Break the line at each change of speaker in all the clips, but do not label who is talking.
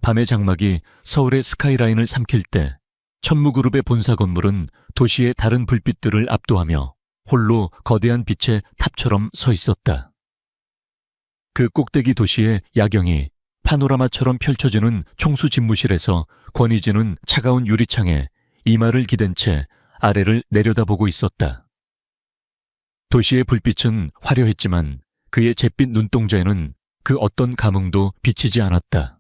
밤의 장막이 서울의 스카이라인을 삼킬 때 천무그룹의 본사 건물은 도시의 다른 불빛들을 압도하며 홀로 거대한 빛의 탑처럼 서 있었다. 그 꼭대기 도시의 야경이 파노라마처럼 펼쳐지는 총수 집무실에서 권희진은 차가운 유리창에 이마를 기댄 채 아래를 내려다보고 있었다. 도시의 불빛은 화려했지만 그의 잿빛 눈동자에는 그 어떤 감흥도 비치지 않았다.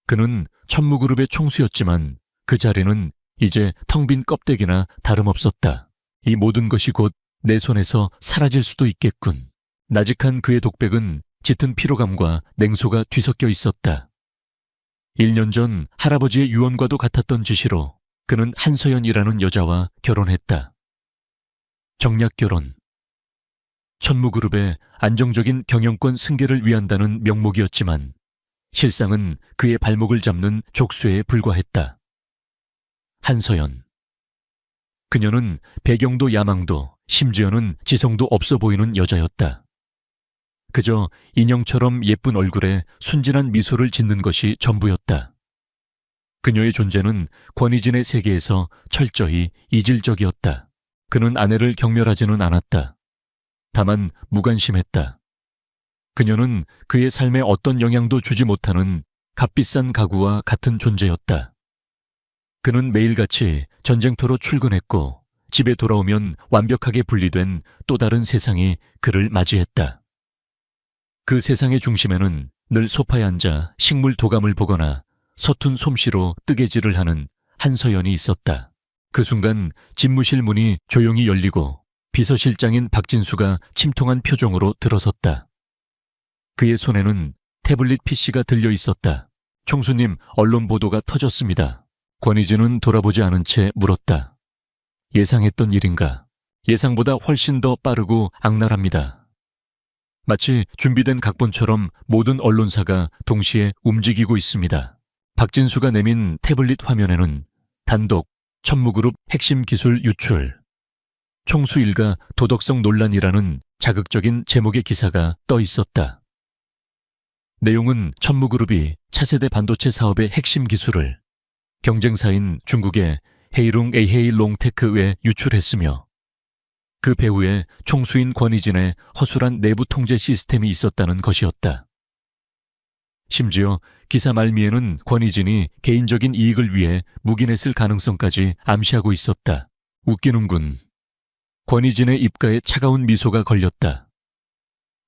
그는 천무그룹의 총수였지만 그 자리는 이제 텅 빈 껍데기나 다름없었다. 이 모든 것이 곧 내 손에서 사라질 수도 있겠군. 나직한 그의 독백은 짙은 피로감과 냉소가 뒤섞여 있었다. 1년 전 할아버지의 유언과도 같았던 지시로 그는 한서연이라는 여자와 결혼했다. 정략결혼. 천무그룹의 안정적인 경영권 승계를 위한다는 명목이었지만 실상은 그의 발목을 잡는 족쇄에 불과했다. 한서연. 그녀는 배경도 야망도 심지어는 지성도 없어 보이는 여자였다. 그저 인형처럼 예쁜 얼굴에 순진한 미소를 짓는 것이 전부였다. 그녀의 존재는 권희진의 세계에서 철저히 이질적이었다. 그는 아내를 경멸하지는 않았다. 다만 무관심했다. 그녀는 그의 삶에 어떤 영향도 주지 못하는 값비싼 가구와 같은 존재였다. 그는 매일같이 전쟁터로 출근했고 집에 돌아오면 완벽하게 분리된 또 다른 세상이 그를 맞이했다. 그 세상의 중심에는 늘 소파에 앉아 식물 도감을 보거나 서툰 솜씨로 뜨개질을 하는 한서연이 있었다. 그 순간 집무실 문이 조용히 열리고 비서실장인 박진수가 침통한 표정으로 들어섰다. 그의 손에는 태블릿 PC가 들려 있었다. 총수님, 언론 보도가 터졌습니다. 권희진은 돌아보지 않은 채 물었다. 예상했던 일인가? 예상보다 훨씬 더 빠르고 악랄합니다. 마치 준비된 각본처럼 모든 언론사가 동시에 움직이고 있습니다. 박진수가 내민 태블릿 화면에는 단독 천무그룹 핵심 기술 유출, 총수 일가 도덕성 논란이라는 자극적인 제목의 기사가 떠 있었다. 내용은 천무그룹이 차세대 반도체 사업의 핵심 기술을 경쟁사인 중국의 헤이룽 에이헤이롱테크에 유출했으며 그 배후에 총수인 권희진의 허술한 내부 통제 시스템이 있었다는 것이었다. 심지어 기사 말미에는 권희진이 개인적인 이익을 위해 묵인했을 가능성까지 암시하고 있었다. 웃기는군. 권희진의 입가에 차가운 미소가 걸렸다.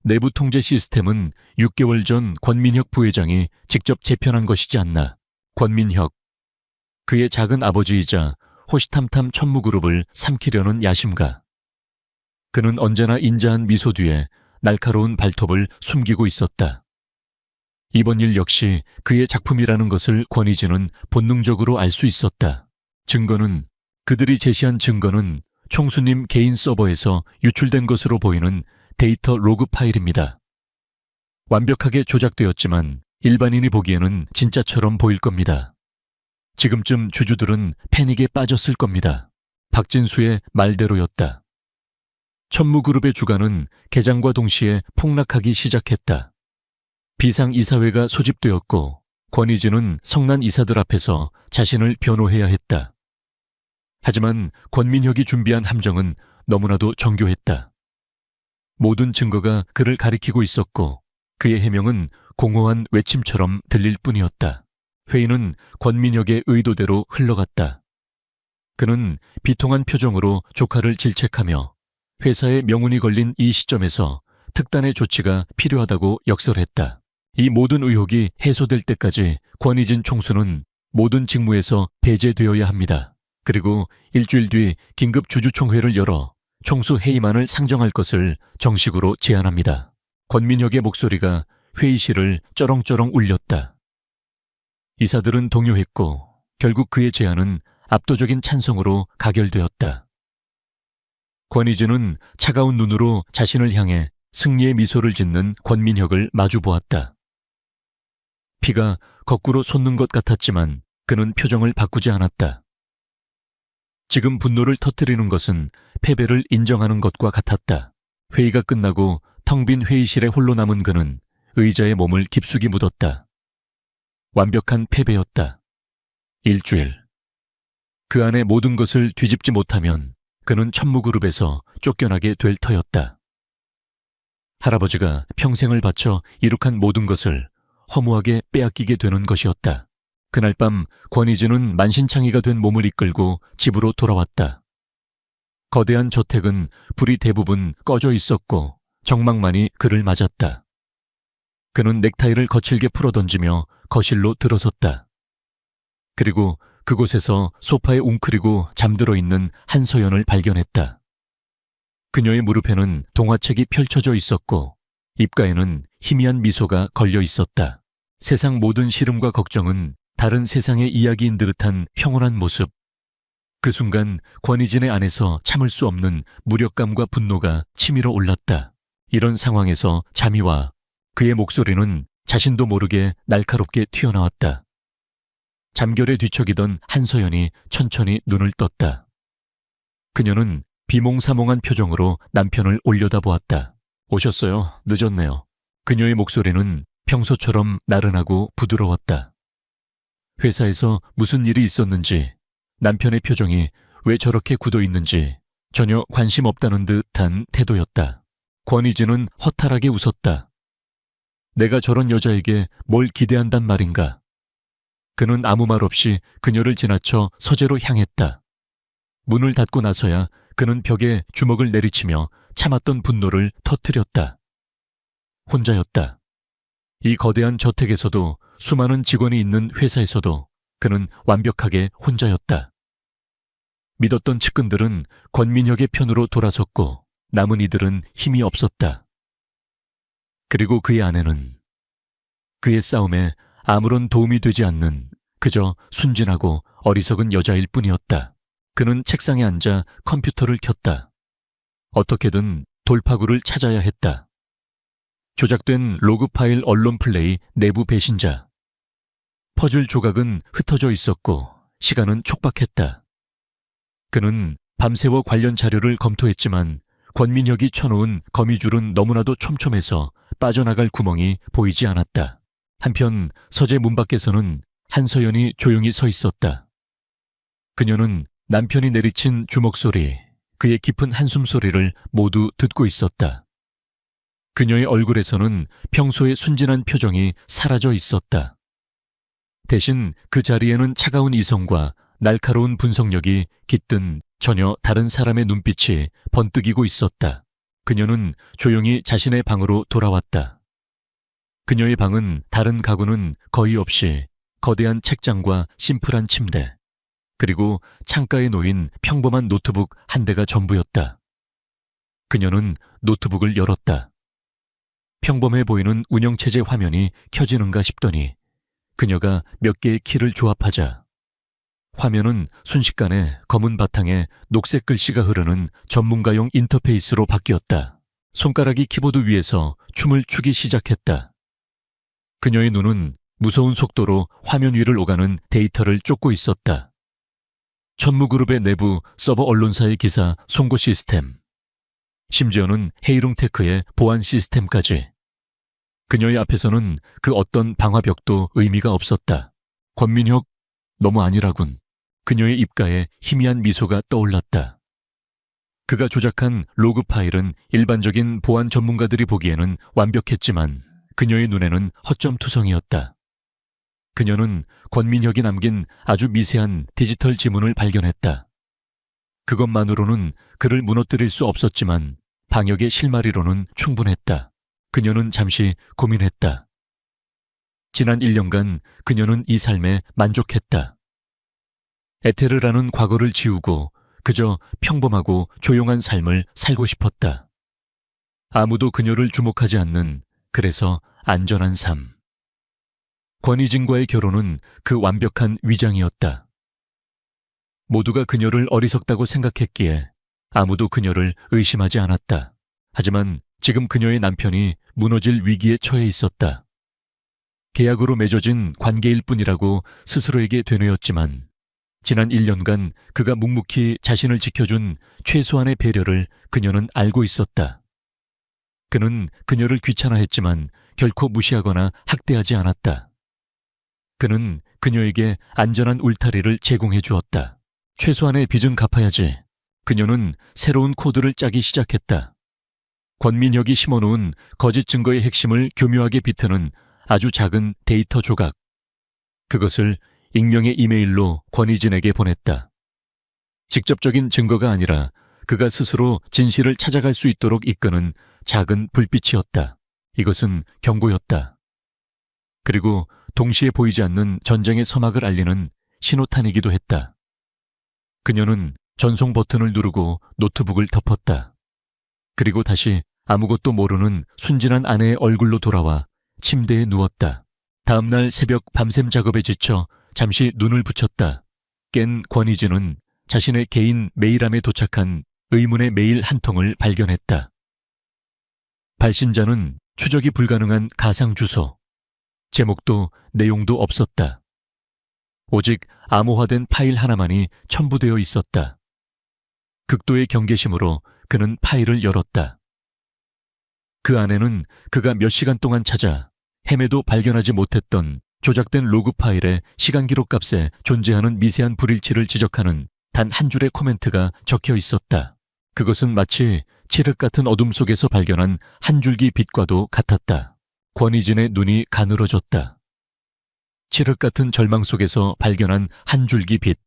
내부 통제 시스템은 6개월 전 권민혁 부회장이 직접 재편한 것이지 않나. 권민혁. 그의 작은 아버지이자 호시탐탐 천무그룹을 삼키려는 야심가. 그는 언제나 인자한 미소 뒤에 날카로운 발톱을 숨기고 있었다. 이번 일 역시 그의 작품이라는 것을 권희진은 본능적으로 알 수 있었다. 그들이 제시한 증거는 총수님 개인 서버에서 유출된 것으로 보이는 데이터 로그 파일입니다. 완벽하게 조작되었지만 일반인이 보기에는 진짜처럼 보일 겁니다. 지금쯤 주주들은 패닉에 빠졌을 겁니다. 박진수의 말대로였다. 천무그룹의 주가는 개장과 동시에 폭락하기 시작했다. 비상이사회가 소집되었고 권희진은 성난 이사들 앞에서 자신을 변호해야 했다. 하지만 권민혁이 준비한 함정은 너무나도 정교했다. 모든 증거가 그를 가리키고 있었고 그의 해명은 공허한 외침처럼 들릴 뿐이었다. 회의는 권민혁의 의도대로 흘러갔다. 그는 비통한 표정으로 조카를 질책하며 회사의 명운이 걸린 이 시점에서 특단의 조치가 필요하다고 역설했다. 이 모든 의혹이 해소될 때까지 권희진 총수는 모든 직무에서 배제되어야 합니다. 그리고 일주일 뒤 긴급 주주총회를 열어 총수 해임안을 상정할 것을 정식으로 제안합니다. 권민혁의 목소리가 회의실을 쩌렁쩌렁 울렸다. 이사들은 동요했고 결국 그의 제안은 압도적인 찬성으로 가결되었다. 권희진은 차가운 눈으로 자신을 향해 승리의 미소를 짓는 권민혁을 마주보았다. 피가 거꾸로 솟는 것 같았지만 그는 표정을 바꾸지 않았다. 지금 분노를 터뜨리는 것은 패배를 인정하는 것과 같았다. 회의가 끝나고 텅 빈 회의실에 홀로 남은 그는 의자에 몸을 깊숙이 묻었다. 완벽한 패배였다. 일주일. 그 안에 모든 것을 뒤집지 못하면 그는 천무그룹에서 쫓겨나게 될 터였다. 할아버지가 평생을 바쳐 이룩한 모든 것을 허무하게 빼앗기게 되는 것이었다. 그날 밤 권희진은 만신창이가 된 몸을 이끌고 집으로 돌아왔다. 거대한 저택은 불이 대부분 꺼져 있었고 정막만이 그를 맞았다. 그는 넥타이를 거칠게 풀어던지며 거실로 들어섰다. 그리고 그곳에서 소파에 웅크리고 잠들어 있는 한서연을 발견했다. 그녀의 무릎에는 동화책이 펼쳐져 있었고 입가에는 희미한 미소가 걸려 있었다. 세상 모든 시름과 걱정은 다른 세상의 이야기인 듯한 평온한 모습. 그 순간 권희진의 안에서 참을 수 없는 무력감과 분노가 치밀어 올랐다. 이런 상황에서 잠이 와 그의 목소리는 자신도 모르게 날카롭게 튀어나왔다. 잠결에 뒤척이던 한서연이 천천히 눈을 떴다. 그녀는 비몽사몽한 표정으로 남편을 올려다보았다. 오셨어요? 늦었네요. 그녀의 목소리는 평소처럼 나른하고 부드러웠다. 회사에서 무슨 일이 있었는지, 남편의 표정이 왜 저렇게 굳어 있는지 전혀 관심 없다는 듯한 태도였다. 권희진은 허탈하게 웃었다. 내가 저런 여자에게 뭘 기대한단 말인가? 그는 아무 말 없이 그녀를 지나쳐 서재로 향했다. 문을 닫고 나서야 그는 벽에 주먹을 내리치며 참았던 분노를 터뜨렸다. 혼자였다. 이 거대한 저택에서도 수많은 직원이 있는 회사에서도 그는 완벽하게 혼자였다. 믿었던 측근들은 권민혁의 편으로 돌아섰고 남은 이들은 힘이 없었다. 그리고 그의 아내는 그의 싸움에 아무런 도움이 되지 않는 그저 순진하고 어리석은 여자일 뿐이었다. 그는 책상에 앉아 컴퓨터를 켰다. 어떻게든 돌파구를 찾아야 했다. 조작된 로그 파일 언론 플레이 내부 배신자. 퍼즐 조각은 흩어져 있었고 시간은 촉박했다. 그는 밤새워 관련 자료를 검토했지만 권민혁이 쳐놓은 거미줄은 너무나도 촘촘해서 빠져나갈 구멍이 보이지 않았다. 한편 서재 문 밖에서는 한서연이 조용히 서 있었다. 그녀는 남편이 내리친 주먹 소리, 그의 깊은 한숨 소리를 모두 듣고 있었다. 그녀의 얼굴에서는 평소의 순진한 표정이 사라져 있었다. 대신 그 자리에는 차가운 이성과 날카로운 분석력이 깃든 전혀 다른 사람의 눈빛이 번뜩이고 있었다. 그녀는 조용히 자신의 방으로 돌아왔다. 그녀의 방은 다른 가구는 거의 없이 거대한 책장과 심플한 침대, 그리고 창가에 놓인 평범한 노트북 한 대가 전부였다. 그녀는 노트북을 열었다. 평범해 보이는 운영체제 화면이 켜지는가 싶더니 그녀가 몇 개의 키를 조합하자 화면은 순식간에 검은 바탕에 녹색 글씨가 흐르는 전문가용 인터페이스로 바뀌었다. 손가락이 키보드 위에서 춤을 추기 시작했다. 그녀의 눈은 무서운 속도로 화면 위를 오가는 데이터를 쫓고 있었다. 천무그룹의 내부 서버 언론사의 기사 송고 시스템, 심지어는 헤이룽테크의 보안 시스템까지. 그녀의 앞에서는 그 어떤 방화벽도 의미가 없었다. 권민혁, 너무 아니라군. 그녀의 입가에 희미한 미소가 떠올랐다. 그가 조작한 로그 파일은 일반적인 보안 전문가들이 보기에는 완벽했지만 그녀의 눈에는 허점투성이었다. 그녀는 권민혁이 남긴 아주 미세한 디지털 지문을 발견했다. 그것만으로는 그를 무너뜨릴 수 없었지만 방역의 실마리로는 충분했다. 그녀는 잠시 고민했다. 지난 1년간 그녀는 이 삶에 만족했다. 에테르라는 과거를 지우고 그저 평범하고 조용한 삶을 살고 싶었다. 아무도 그녀를 주목하지 않는, 그래서 안전한 삶. 권희진과의 결혼은 그 완벽한 위장이었다. 모두가 그녀를 어리석다고 생각했기에 아무도 그녀를 의심하지 않았다. 하지만 지금 그녀의 남편이 무너질 위기에 처해 있었다. 계약으로 맺어진 관계일 뿐이라고 스스로에게 되뇌었지만 지난 1년간 그가 묵묵히 자신을 지켜준 최소한의 배려를 그녀는 알고 있었다. 그는 그녀를 귀찮아했지만 결코 무시하거나 학대하지 않았다. 그는 그녀에게 안전한 울타리를 제공해 주었다. 최소한의 빚은 갚아야지. 그녀는 새로운 코드를 짜기 시작했다. 권민혁이 심어놓은 거짓 증거의 핵심을 교묘하게 비트는 아주 작은 데이터 조각. 그것을 익명의 이메일로 권희진에게 보냈다. 직접적인 증거가 아니라 그가 스스로 진실을 찾아갈 수 있도록 이끄는 작은 불빛이었다. 이것은 경고였다. 그리고 동시에 보이지 않는 전쟁의 서막을 알리는 신호탄이기도 했다. 그녀는 전송 버튼을 누르고 노트북을 덮었다. 그리고 다시 아무것도 모르는 순진한 아내의 얼굴로 돌아와 침대에 누웠다. 다음날 새벽 밤샘 작업에 지쳐 잠시 눈을 붙였다. 깬 권희진은 자신의 개인 메일함에 도착한 의문의 메일 한 통을 발견했다. 발신자는 추적이 불가능한 가상 주소. 제목도 내용도 없었다. 오직 암호화된 파일 하나만이 첨부되어 있었다. 극도의 경계심으로 그는 파일을 열었다. 그 안에는 그가 몇 시간 동안 찾아 헤매도 발견하지 못했던 조작된 로그 파일의 시간 기록 값에 존재하는 미세한 불일치를 지적하는 단 한 줄의 코멘트가 적혀 있었다. 그것은 마치 칠흑 같은 어둠 속에서 발견한 한 줄기 빛과도 같았다. 권희진의 눈이 가늘어졌다. 칠흑 같은 절망 속에서 발견한 한 줄기 빛.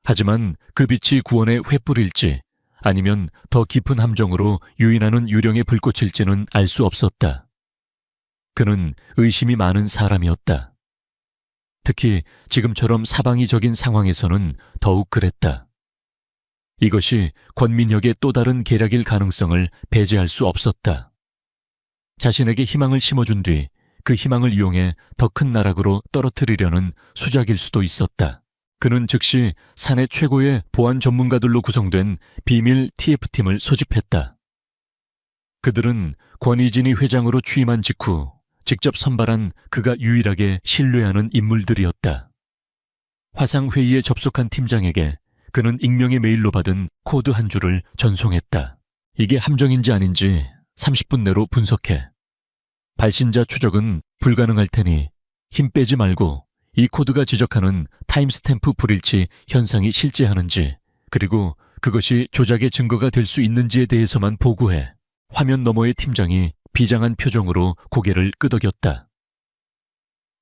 하지만 그 빛이 구원의 횃불일지 아니면 더 깊은 함정으로 유인하는 유령의 불꽃일지는 알 수 없었다. 그는 의심이 많은 사람이었다. 특히 지금처럼 사방이적인 상황에서는 더욱 그랬다. 이것이 권민혁의 또 다른 계략일 가능성을 배제할 수 없었다. 자신에게 희망을 심어준 뒤 그 희망을 이용해 더 큰 나락으로 떨어뜨리려는 수작일 수도 있었다. 그는 즉시 사내 최고의 보안 전문가들로 구성된 비밀 TF팀을 소집했다. 그들은 권희진이 회장으로 취임한 직후 직접 선발한 그가 유일하게 신뢰하는 인물들이었다. 화상회의에 접속한 팀장에게 그는 익명의 메일로 받은 코드 한 줄을 전송했다. 이게 함정인지 아닌지 30분 내로 분석해. 발신자 추적은 불가능할 테니 힘 빼지 말고 이 코드가 지적하는 타임스탬프 불일치 현상이 실제하는지, 그리고 그것이 조작의 증거가 될 수 있는지에 대해서만 보고해. 화면 너머의 팀장이 비장한 표정으로 고개를 끄덕였다.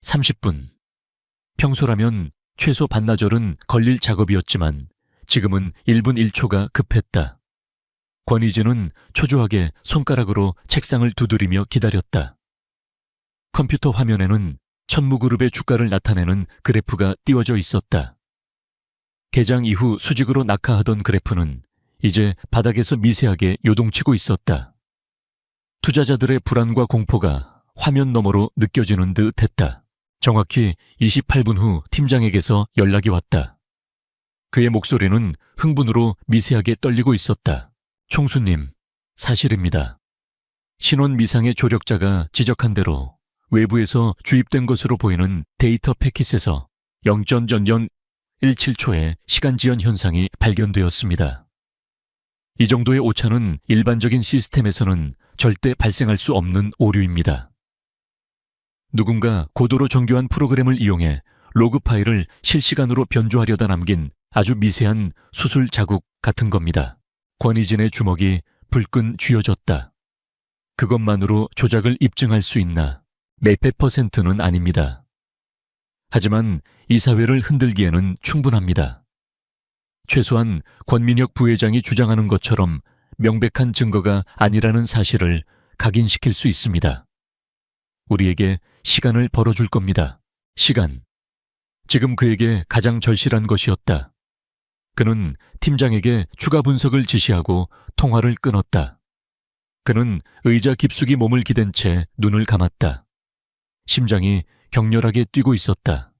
30분. 평소라면 최소 반나절은 걸릴 작업이었지만 지금은 1분 1초가 급했다. 권희진은 초조하게 손가락으로 책상을 두드리며 기다렸다. 컴퓨터 화면에는 천무그룹의 주가를 나타내는 그래프가 띄워져 있었다. 개장 이후 수직으로 낙하하던 그래프는 이제 바닥에서 미세하게 요동치고 있었다. 투자자들의 불안과 공포가 화면 너머로 느껴지는 듯 했다. 정확히 28분 후 팀장에게서 연락이 왔다. 그의 목소리는 흥분으로 미세하게 떨리고 있었다. 총수님, 사실입니다. 신원 미상의 조력자가 지적한 대로 외부에서 주입된 것으로 보이는 데이터 패킷에서 0.0017초의 시간 지연 현상이 발견되었습니다. 이 정도의 오차는 일반적인 시스템에서는 절대 발생할 수 없는 오류입니다. 누군가 고도로 정교한 프로그램을 이용해 로그 파일을 실시간으로 변조하려다 남긴 아주 미세한 수술 자국 같은 겁니다. 권희진의 주먹이 불끈 쥐어졌다. 그것만으로 조작을 입증할 수 있나? 몇백 %는 아닙니다. 하지만 이 사회를 흔들기에는 충분합니다. 최소한 권민혁 부회장이 주장하는 것처럼 명백한 증거가 아니라는 사실을 각인시킬 수 있습니다. 우리에게 시간을 벌어줄 겁니다. 시간. 지금 그에게 가장 절실한 것이었다. 그는 팀장에게 추가 분석을 지시하고 통화를 끊었다. 그는 의자 깊숙이 몸을 기댄 채 눈을 감았다. 심장이 격렬하게 뛰고 있었다.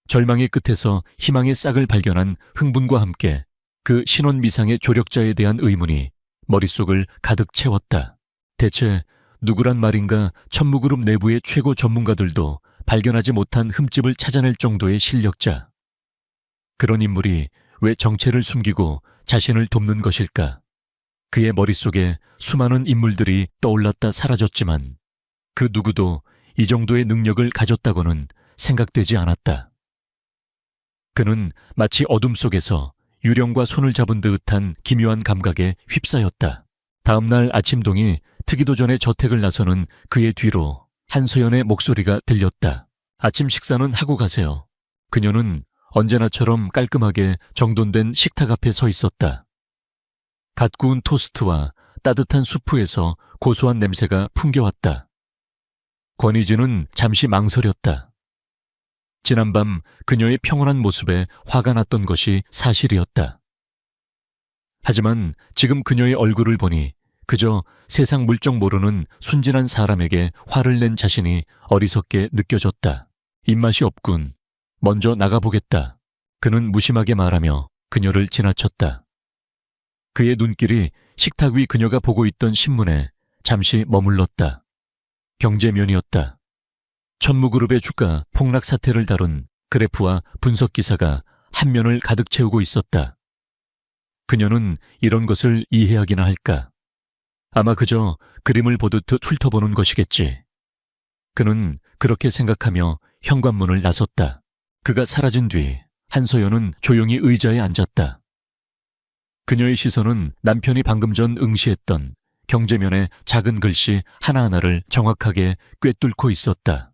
절망의 끝에서 희망의 싹을 발견한 흥분과 함께 그 신원 미상의 조력자에 대한 의문이 머릿속을 가득 채웠다. 대체 누구란 말인가? 천무그룹 내부의 최고 전문가들도 발견하지 못한 흠집을 찾아낼 정도의 실력자. 그런 인물이 왜 정체를 숨기고 자신을 돕는 것일까? 그의 머릿속에 수많은 인물들이 떠올랐다 사라졌지만 그 누구도 이 정도의 능력을 가졌다고는 생각되지 않았다. 그는 마치 어둠 속에서 유령과 손을 잡은 듯한 기묘한 감각에 휩싸였다. 다음날 아침동이 트기도 전에 저택을 나서는 그의 뒤로 한소연의 목소리가 들렸다. 아침 식사는 하고 가세요. 그녀는 언제나처럼 깔끔하게 정돈된 식탁 앞에 서 있었다. 갓 구운 토스트와 따뜻한 수프에서 고소한 냄새가 풍겨왔다. 권희진은 잠시 망설였다. 지난밤 그녀의 평온한 모습에 화가 났던 것이 사실이었다. 하지만 지금 그녀의 얼굴을 보니 그저 세상 물정 모르는 순진한 사람에게 화를 낸 자신이 어리석게 느껴졌다. 입맛이 없군. 먼저 나가보겠다. 그는 무심하게 말하며 그녀를 지나쳤다. 그의 눈길이 식탁 위 그녀가 보고 있던 신문에 잠시 머물렀다. 경제면이었다. 천무그룹의 주가 폭락 사태를 다룬 그래프와 분석 기사가 한 면을 가득 채우고 있었다. 그녀는 이런 것을 이해하기나 할까? 아마 그저 그림을 보듯 훑어보는 것이겠지. 그는 그렇게 생각하며 현관문을 나섰다. 그가 사라진 뒤 한소연은 조용히 의자에 앉았다. 그녀의 시선은 남편이 방금 전 응시했던 경제면의 작은 글씨 하나하나를 정확하게 꿰뚫고 있었다.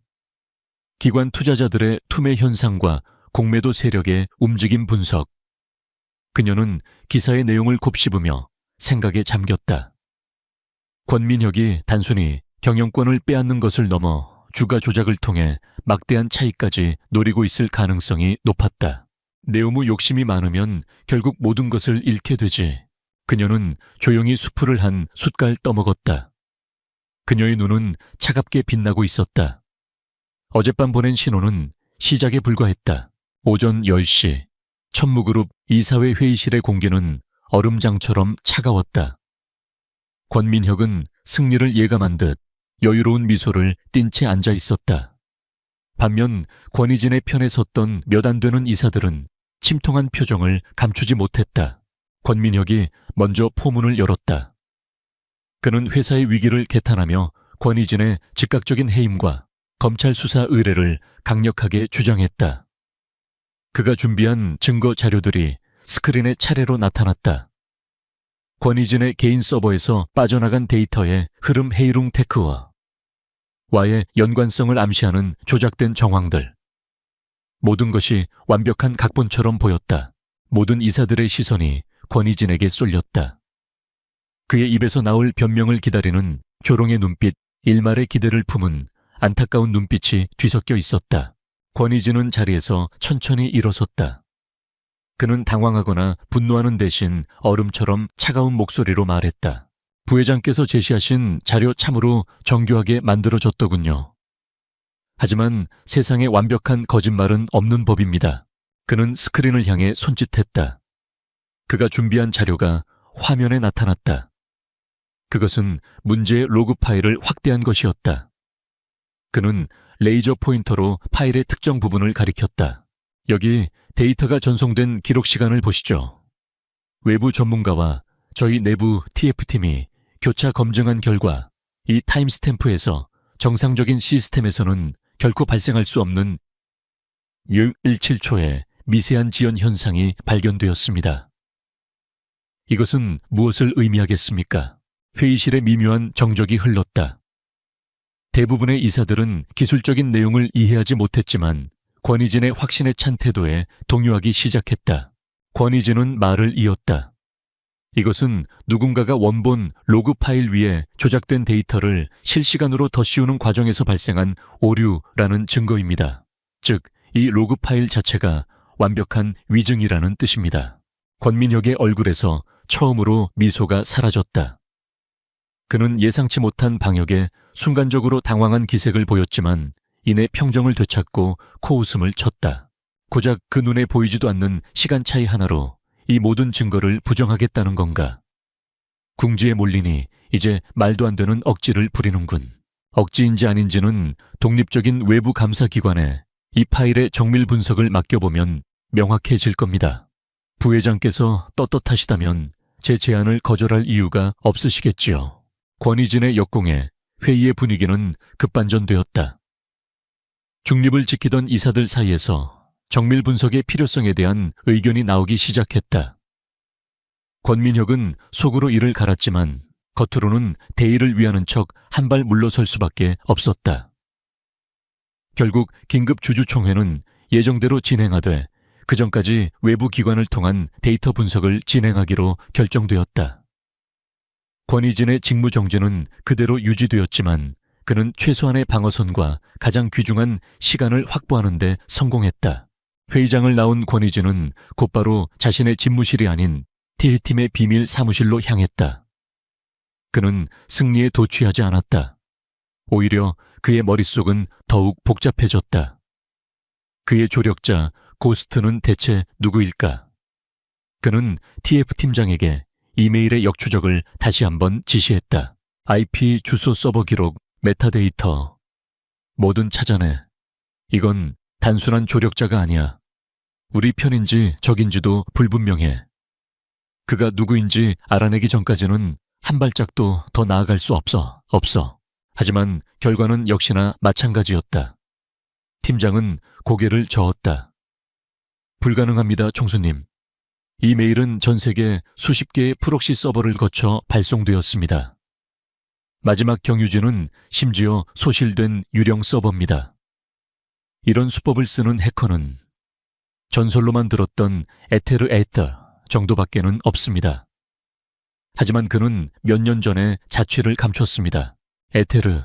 기관 투자자들의 투매 현상과 공매도 세력의 움직임 분석. 그녀는 기사의 내용을 곱씹으며 생각에 잠겼다. 권민혁이 단순히 경영권을 빼앗는 것을 넘어 주가 조작을 통해 막대한 차익까지 노리고 있을 가능성이 높았다. 내우무 욕심이 많으면 결국 모든 것을 잃게 되지. 그녀는 조용히 수프를 한 숟갈 떠먹었다. 그녀의 눈은 차갑게 빛나고 있었다. 어젯밤 보낸 신호는 시작에 불과했다. 오전 10시, 천무그룹 이사회 회의실의 공기는 얼음장처럼 차가웠다. 권민혁은 승리를 예감한 듯 여유로운 미소를 띤 채 앉아 있었다. 반면 권희진의 편에 섰던 몇 안 되는 이사들은 침통한 표정을 감추지 못했다. 권민혁이 먼저 포문을 열었다. 그는 회사의 위기를 개탄하며 권희진의 즉각적인 해임과 검찰 수사 의뢰를 강력하게 주장했다. 그가 준비한 증거 자료들이 스크린에 차례로 나타났다. 권희진의 개인 서버에서 빠져나간 데이터의 흐름 헤이룽 테크와 와의 연관성을 암시하는 조작된 정황들. 모든 것이 완벽한 각본처럼 보였다. 모든 이사들의 시선이 권희진에게 쏠렸다. 그의 입에서 나올 변명을 기다리는 조롱의 눈빛, 일말의 기대를 품은 안타까운 눈빛이 뒤섞여 있었다. 권희진은 자리에서 천천히 일어섰다. 그는 당황하거나 분노하는 대신 얼음처럼 차가운 목소리로 말했다. 부회장께서 제시하신 자료 참으로 정교하게 만들어졌더군요. 하지만 세상에 완벽한 거짓말은 없는 법입니다. 그는 스크린을 향해 손짓했다. 그가 준비한 자료가 화면에 나타났다. 그것은 문제의 로그 파일을 확대한 것이었다. 그는 레이저 포인터로 파일의 특정 부분을 가리켰다. 여기 데이터가 전송된 기록 시간을 보시죠. 외부 전문가와 저희 내부 TF팀이 교차 검증한 결과 이 타임스탬프에서 정상적인 시스템에서는 결코 발생할 수 없는 17초의 미세한 지연 현상이 발견되었습니다. 이것은 무엇을 의미하겠습니까? 회의실에 미묘한 정적이 흘렀다. 대부분의 이사들은 기술적인 내용을 이해하지 못했지만 권희진의 확신에 찬 태도에 동요하기 시작했다. 권희진은 말을 이었다. 이것은 누군가가 원본 로그 파일 위에 조작된 데이터를 실시간으로 덧씌우는 과정에서 발생한 오류라는 증거입니다. 즉, 이 로그 파일 자체가 완벽한 위증이라는 뜻입니다. 권민혁의 얼굴에서 처음으로 미소가 사라졌다. 그는 예상치 못한 방역에 순간적으로 당황한 기색을 보였지만 이내 평정을 되찾고 코웃음을 쳤다. 고작 그 눈에 보이지도 않는 시간 차이 하나로 이 모든 증거를 부정하겠다는 건가? 궁지에 몰리니 이제 말도 안 되는 억지를 부리는군. 억지인지 아닌지는 독립적인 외부 감사기관에 이 파일의 정밀 분석을 맡겨보면 명확해질 겁니다. 부회장께서 떳떳하시다면 제 제안을 거절할 이유가 없으시겠지요. 권희진의 역공에 회의의 분위기는 급반전되었다. 중립을 지키던 이사들 사이에서 정밀 분석의 필요성에 대한 의견이 나오기 시작했다. 권민혁은 속으로 이를 갈았지만 겉으로는 대의를 위하는 척 한 발 물러설 수밖에 없었다. 결국 긴급 주주총회는 예정대로 진행하되 그전까지 외부 기관을 통한 데이터 분석을 진행하기로 결정되었다. 권희진의 직무 정지는 그대로 유지되었지만 그는 최소한의 방어선과 가장 귀중한 시간을 확보하는 데 성공했다. 회의장을 나온 권희진은 곧바로 자신의 집무실이 아닌 TA팀의 비밀 사무실로 향했다. 그는 승리에 도취하지 않았다. 오히려 그의 머릿속은 더욱 복잡해졌다. 그의 조력자 고스트는 대체 누구일까? 그는 TF팀장에게 이메일의 역추적을 다시 한번 지시했다. IP 주소 서버 기록, 메타데이터. 뭐든 찾아내. 이건 단순한 조력자가 아니야. 우리 편인지 적인지도 불분명해. 그가 누구인지 알아내기 전까지는 한 발짝도 더 나아갈 수 없어. 하지만 결과는 역시나 마찬가지였다. 팀장은 고개를 저었다. 불가능합니다, 총수님. 이 메일은 전 세계 수십 개의 프록시 서버를 거쳐 발송되었습니다. 마지막 경유지는 심지어 소실된 유령 서버입니다. 이런 수법을 쓰는 해커는 전설로만 들었던 에테르 에터 정도밖에는 없습니다. 하지만 그는 몇 년 전에 자취를 감췄습니다. 에테르,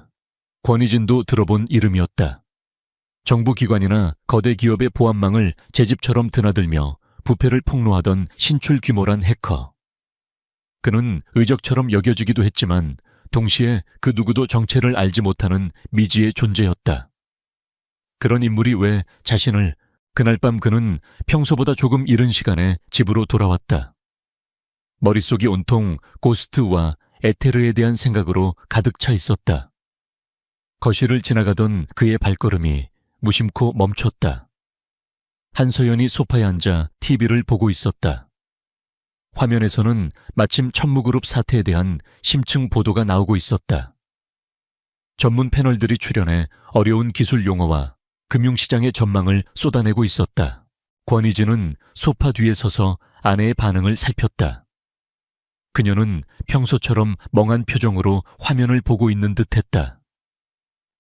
권희진도 들어본 이름이었다. 정부기관이나 거대 기업의 보안망을 제 집처럼 드나들며 부패를 폭로하던 신출 규모란 해커. 그는 의적처럼 여겨지기도 했지만 동시에 그 누구도 정체를 알지 못하는 미지의 존재였다. 그런 인물이 왜 자신을 그날 밤 그는 평소보다 조금 이른 시간에 집으로 돌아왔다. 머릿속이 온통 고스트와 에테르에 대한 생각으로 가득 차 있었다. 거실을 지나가던 그의 발걸음이 무심코 멈췄다. 한서연이 소파에 앉아 TV를 보고 있었다. 화면에서는 마침 천무그룹 사태에 대한 심층 보도가 나오고 있었다. 전문 패널들이 출연해 어려운 기술 용어와 금융시장의 전망을 쏟아내고 있었다. 권희진은 소파 뒤에 서서 아내의 반응을 살폈다. 그녀는 평소처럼 멍한 표정으로 화면을 보고 있는 듯했다.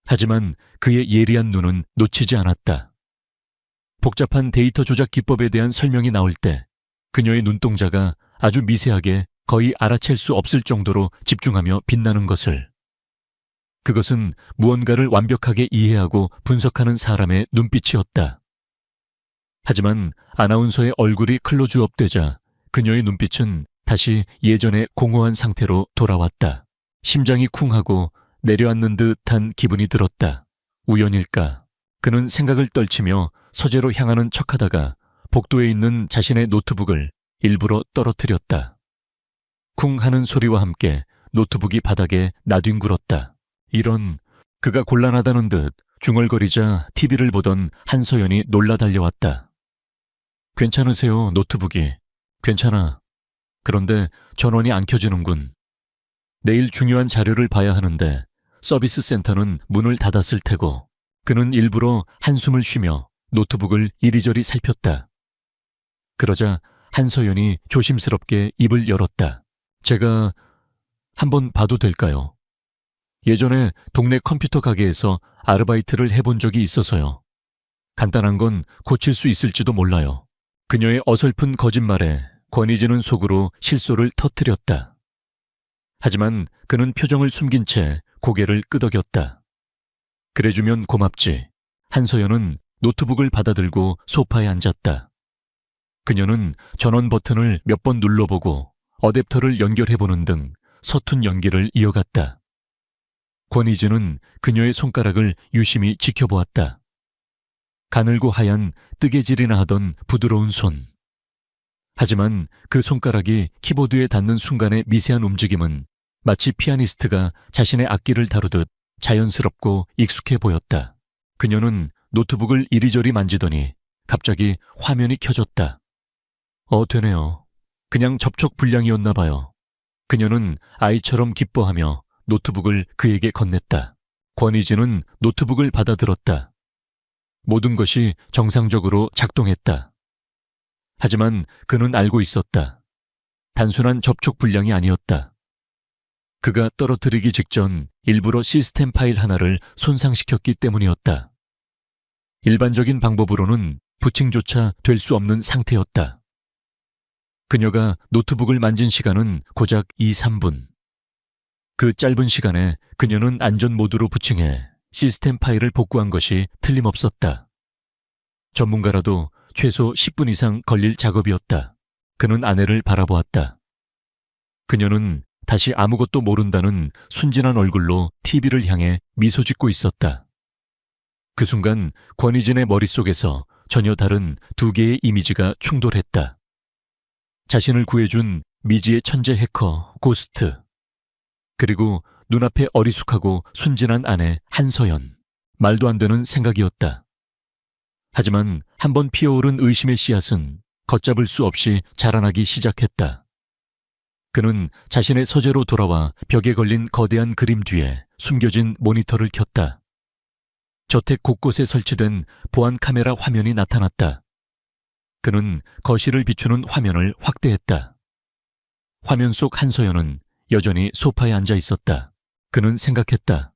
하지만 그의 예리한 눈은 놓치지 않았다. 복잡한 데이터 조작 기법에 대한 설명이 나올 때 그녀의 눈동자가 아주 미세하게 거의 알아챌 수 없을 정도로 집중하며 빛나는 것을. 그것은 무언가를 완벽하게 이해하고 분석하는 사람의 눈빛이었다. 하지만 아나운서의 얼굴이 클로즈업 되자 그녀의 눈빛은 다시 예전의 공허한 상태로 돌아왔다. 심장이 쿵하고 내려앉는 듯한 기분이 들었다. 우연일까? 그는 생각을 떨치며 서재로 향하는 척하다가 복도에 있는 자신의 노트북을 일부러 떨어뜨렸다. 쿵 하는 소리와 함께 노트북이 바닥에 나뒹굴었다. 이런, 그가 곤란하다는 듯 중얼거리자 TV를 보던 한서연이 놀라 달려왔다. 괜찮으세요, 노트북이. 괜찮아. 그런데 전원이 안 켜지는군. 내일 중요한 자료를 봐야 하는데 서비스 센터는 문을 닫았을 테고. 그는 일부러 한숨을 쉬며 노트북을 이리저리 살폈다. 그러자 한서연이 조심스럽게 입을 열었다. 제가 한번 봐도 될까요? 예전에 동네 컴퓨터 가게에서 아르바이트를 해본 적이 있어서요. 간단한 건 고칠 수 있을지도 몰라요. 그녀의 어설픈 거짓말에 권희진은 속으로 실소를 터뜨렸다. 하지만 그는 표정을 숨긴 채 고개를 끄덕였다. 그래주면 고맙지. 한서연은 노트북을 받아들고 소파에 앉았다. 그녀는 전원 버튼을 몇 번 눌러보고 어댑터를 연결해보는 등 서툰 연기를 이어갔다. 권희진은 그녀의 손가락을 유심히 지켜보았다. 가늘고 하얀 뜨개질이나 하던 부드러운 손. 하지만 그 손가락이 키보드에 닿는 순간의 미세한 움직임은 마치 피아니스트가 자신의 악기를 다루듯 자연스럽고 익숙해 보였다. 그녀는 노트북을 이리저리 만지더니 갑자기 화면이 켜졌다. 되네요. 그냥 접촉 불량이었나 봐요. 그녀는 아이처럼 기뻐하며 노트북을 그에게 건넸다. 권희진은 노트북을 받아들었다. 모든 것이 정상적으로 작동했다. 하지만 그는 알고 있었다. 단순한 접촉 불량이 아니었다. 그가 떨어뜨리기 직전 일부러 시스템 파일 하나를 손상시켰기 때문이었다. 일반적인 방법으로는 부칭조차 될 수 없는 상태였다. 그녀가 노트북을 만진 시간은 고작 2~3분. 그 짧은 시간에 그녀는 안전 모드로 부칭해 시스템 파일을 복구한 것이 틀림없었다. 전문가라도 최소 10분 이상 걸릴 작업이었다. 그는 아내를 바라보았다. 그녀는 다시 아무것도 모른다는 순진한 얼굴로 TV를 향해 미소 짓고 있었다. 그 순간 권희진의 머릿속에서 전혀 다른 두 개의 이미지가 충돌했다. 자신을 구해준 미지의 천재 해커 고스트, 그리고 눈앞에 어리숙하고 순진한 아내 한서연. 말도 안 되는 생각이었다. 하지만 한번 피어오른 의심의 씨앗은 걷잡을 수 없이 자라나기 시작했다. 그는 자신의 서재로 돌아와 벽에 걸린 거대한 그림 뒤에 숨겨진 모니터를 켰다. 저택 곳곳에 설치된 보안 카메라 화면이 나타났다. 그는 거실을 비추는 화면을 확대했다. 화면 속 한서연은 여전히 소파에 앉아 있었다. 그는 생각했다.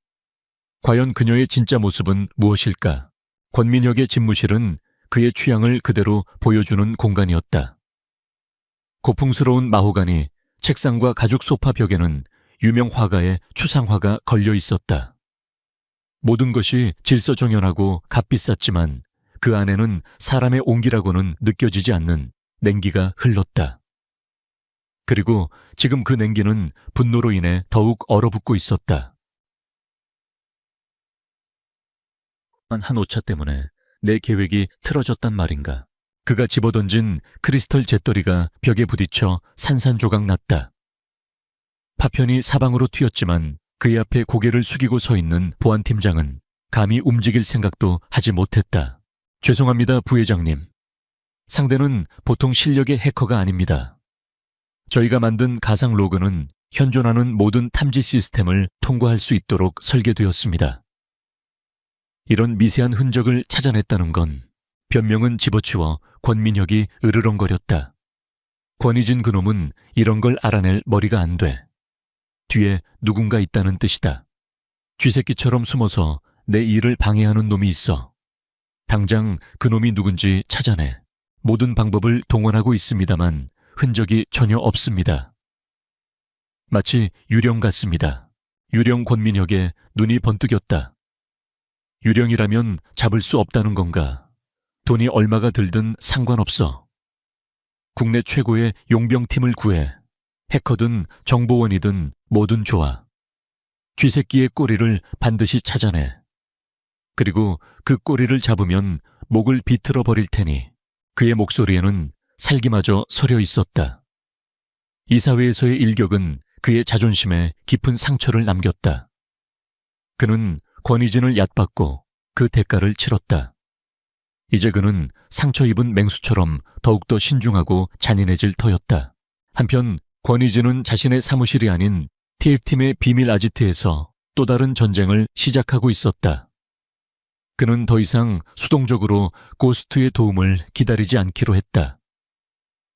과연 그녀의 진짜 모습은 무엇일까? 권민혁의 집무실은 그의 취향을 그대로 보여주는 공간이었다. 고풍스러운 마호가니 책상과 가죽 소파 벽에는 유명 화가의 추상화가 걸려 있었다. 모든 것이 질서정연하고 값비쌌지만 그 안에는 사람의 온기라고는 느껴지지 않는 냉기가 흘렀다. 그리고 지금 그 냉기는 분노로 인해 더욱 얼어붙고 있었다. 한 오차 때문에 내 계획이 틀어졌단 말인가. 그가 집어던진 크리스털 잿더리가 벽에 부딪혀 산산조각 났다. 파편이 사방으로 튀었지만 그의 앞에 고개를 숙이고 서 있는 보안팀장은 감히 움직일 생각도 하지 못했다. 죄송합니다, 부회장님. 상대는 보통 실력의 해커가 아닙니다. 저희가 만든 가상 로그는 현존하는 모든 탐지 시스템을 통과할 수 있도록 설계되었습니다. 이런 미세한 흔적을 찾아냈다는 건 변명은 집어치워 권민혁이 으르렁거렸다. 권희진 그놈은 이런 걸 알아낼 머리가 안 돼. 뒤에 누군가 있다는 뜻이다. 쥐새끼처럼 숨어서 내 일을 방해하는 놈이 있어. 당장 그놈이 누군지 찾아내. 모든 방법을 동원하고 있습니다만 흔적이 전혀 없습니다. 마치 유령 같습니다. 유령 권민혁의 눈이 번뜩였다. 유령이라면 잡을 수 없다는 건가? 돈이 얼마가 들든 상관없어. 국내 최고의 용병팀을 구해. 해커든 정보원이든 뭐든 좋아. 쥐새끼의 꼬리를 반드시 찾아내. 그리고 그 꼬리를 잡으면 목을 비틀어 버릴 테니. 그의 목소리에는 살기마저 서려 있었다. 이사회에서의 일격은 그의 자존심에 깊은 상처를 남겼다. 그는 권희진을 얕봤고 그 대가를 치렀다. 이제 그는 상처 입은 맹수처럼 더욱더 신중하고 잔인해질 터였다. 한편 권희진은 자신의 사무실이 아닌 TF팀의 비밀 아지트에서 또 다른 전쟁을 시작하고 있었다. 그는 더 이상 수동적으로 고스트의 도움을 기다리지 않기로 했다.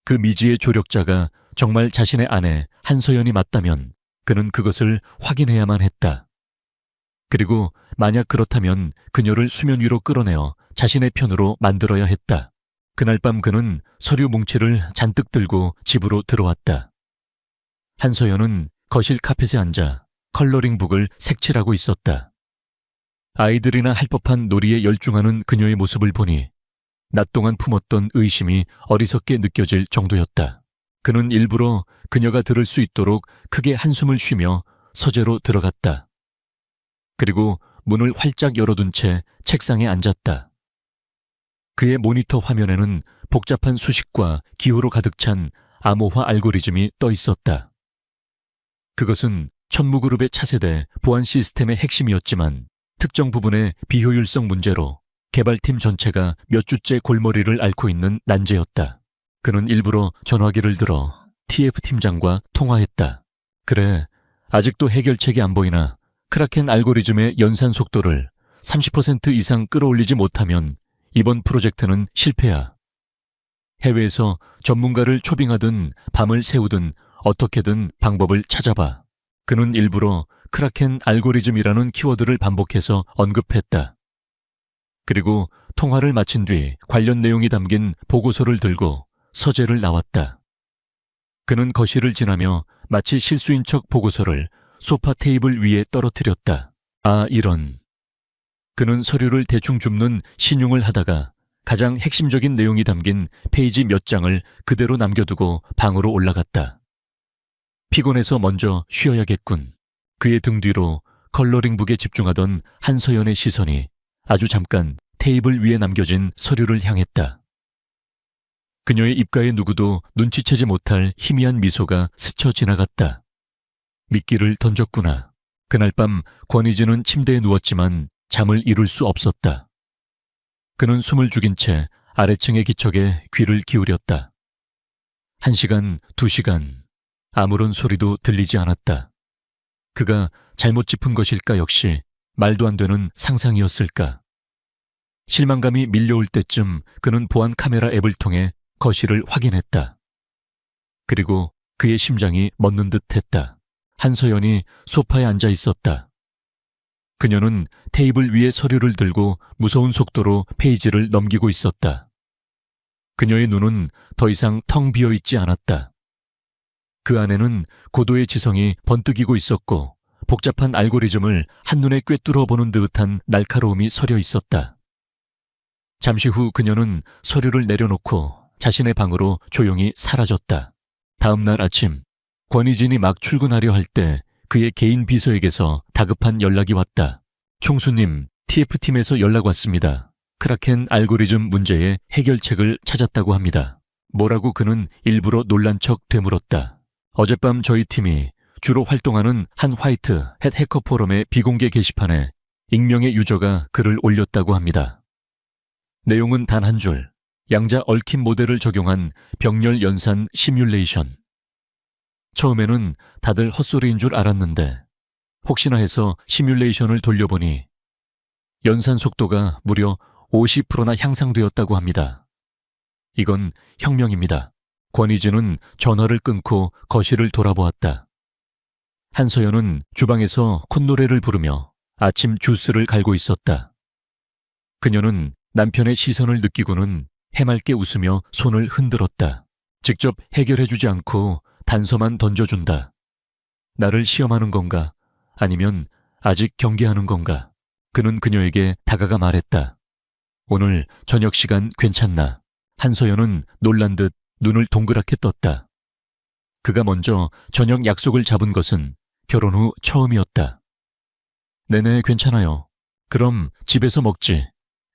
그 미지의 조력자가 정말 자신의 아내 한서연이 맞다면 그는 그것을 확인해야만 했다. 그리고 만약 그렇다면 그녀를 수면 위로 끌어내어 자신의 편으로 만들어야 했다. 그날 밤 그는 서류 뭉치를 잔뜩 들고 집으로 들어왔다. 한서연은 거실 카펫에 앉아 컬러링북을 색칠하고 있었다. 아이들이나 할 법한 놀이에 열중하는 그녀의 모습을 보니 낮 동안 품었던 의심이 어리석게 느껴질 정도였다. 그는 일부러 그녀가 들을 수 있도록 크게 한숨을 쉬며 서재로 들어갔다. 그리고 문을 활짝 열어둔 채 책상에 앉았다. 그의 모니터 화면에는 복잡한 수식과 기호로 가득 찬 암호화 알고리즘이 떠 있었다. 그것은 천무그룹의 차세대 보안 시스템의 핵심이었지만 특정 부분의 비효율성 문제로 개발팀 전체가 몇 주째 골머리를 앓고 있는 난제였다. 그는 일부러 전화기를 들어 TF팀장과 통화했다. 그래, 아직도 해결책이 안 보이나 크라켄 알고리즘의 연산 속도를 30% 이상 끌어올리지 못하면 이번 프로젝트는 실패야. 해외에서 전문가를 초빙하든 밤을 새우든 어떻게든 방법을 찾아봐. 그는 일부러 크라켄 알고리즘이라는 키워드를 반복해서 언급했다. 그리고 통화를 마친 뒤 관련 내용이 담긴 보고서를 들고 서재를 나왔다. 그는 거실을 지나며 마치 실수인 척 보고서를 소파 테이블 위에 떨어뜨렸다. 아, 이런. 그는 서류를 대충 줍는 신용을 하다가 가장 핵심적인 내용이 담긴 페이지 몇 장을 그대로 남겨두고 방으로 올라갔다. 피곤해서 먼저 쉬어야겠군. 그의 등 뒤로 컬러링북에 집중하던 한서연의 시선이 아주 잠깐 테이블 위에 남겨진 서류를 향했다. 그녀의 입가에 누구도 눈치채지 못할 희미한 미소가 스쳐 지나갔다. 미끼를 던졌구나. 그날 밤 권희진은 침대에 누웠지만 잠을 이룰 수 없었다. 그는 숨을 죽인 채 아래층의 기척에 귀를 기울였다. 1시간, 2시간, 아무런 소리도 들리지 않았다. 그가 잘못 짚은 것일까 역시 말도 안 되는 상상이었을까. 실망감이 밀려올 때쯤 그는 보안 카메라 앱을 통해 거실을 확인했다. 그리고 그의 심장이 멎는 듯 했다. 한서연이 소파에 앉아 있었다. 그녀는 테이블 위에 서류를 들고 무서운 속도로 페이지를 넘기고 있었다. 그녀의 눈은 더 이상 텅 비어 있지 않았다. 그 안에는 고도의 지성이 번뜩이고 있었고 복잡한 알고리즘을 한눈에 꿰뚫어 보는 듯한 날카로움이 서려 있었다. 잠시 후 그녀는 서류를 내려놓고 자신의 방으로 조용히 사라졌다. 다음 날 아침 권희진이 막 출근하려 할 때 그의 개인 비서에게서 다급한 연락이 왔다. 총수님, TF팀에서 연락 왔습니다. 크라켄 알고리즘 문제의 해결책을 찾았다고 합니다. 뭐라고 그는 일부러 놀란 척 되물었다. 어젯밤 저희 팀이 주로 활동하는 한 화이트 햇 해커 포럼의 비공개 게시판에 익명의 유저가 글을 올렸다고 합니다. 내용은 단 한 줄, 양자 얽힌 모델을 적용한 병렬 연산 시뮬레이션. 처음에는 다들 헛소리인 줄 알았는데 혹시나 해서 시뮬레이션을 돌려보니 연산 속도가 무려 50%나 향상되었다고 합니다. 이건 혁명입니다. 권희진은 전화를 끊고 거실을 돌아보았다. 한서연은 주방에서 콧노래를 부르며 아침 주스를 갈고 있었다. 그녀는 남편의 시선을 느끼고는 해맑게 웃으며 손을 흔들었다. 직접 해결해주지 않고 단서만 던져준다. 나를 시험하는 건가? 아니면 아직 경계하는 건가? 그는 그녀에게 다가가 말했다. 오늘 저녁 시간 괜찮나? 한서연은 놀란 듯 눈을 동그랗게 떴다. 그가 먼저 저녁 약속을 잡은 것은 결혼 후 처음이었다. 네네, 괜찮아요. 그럼 집에서 먹지.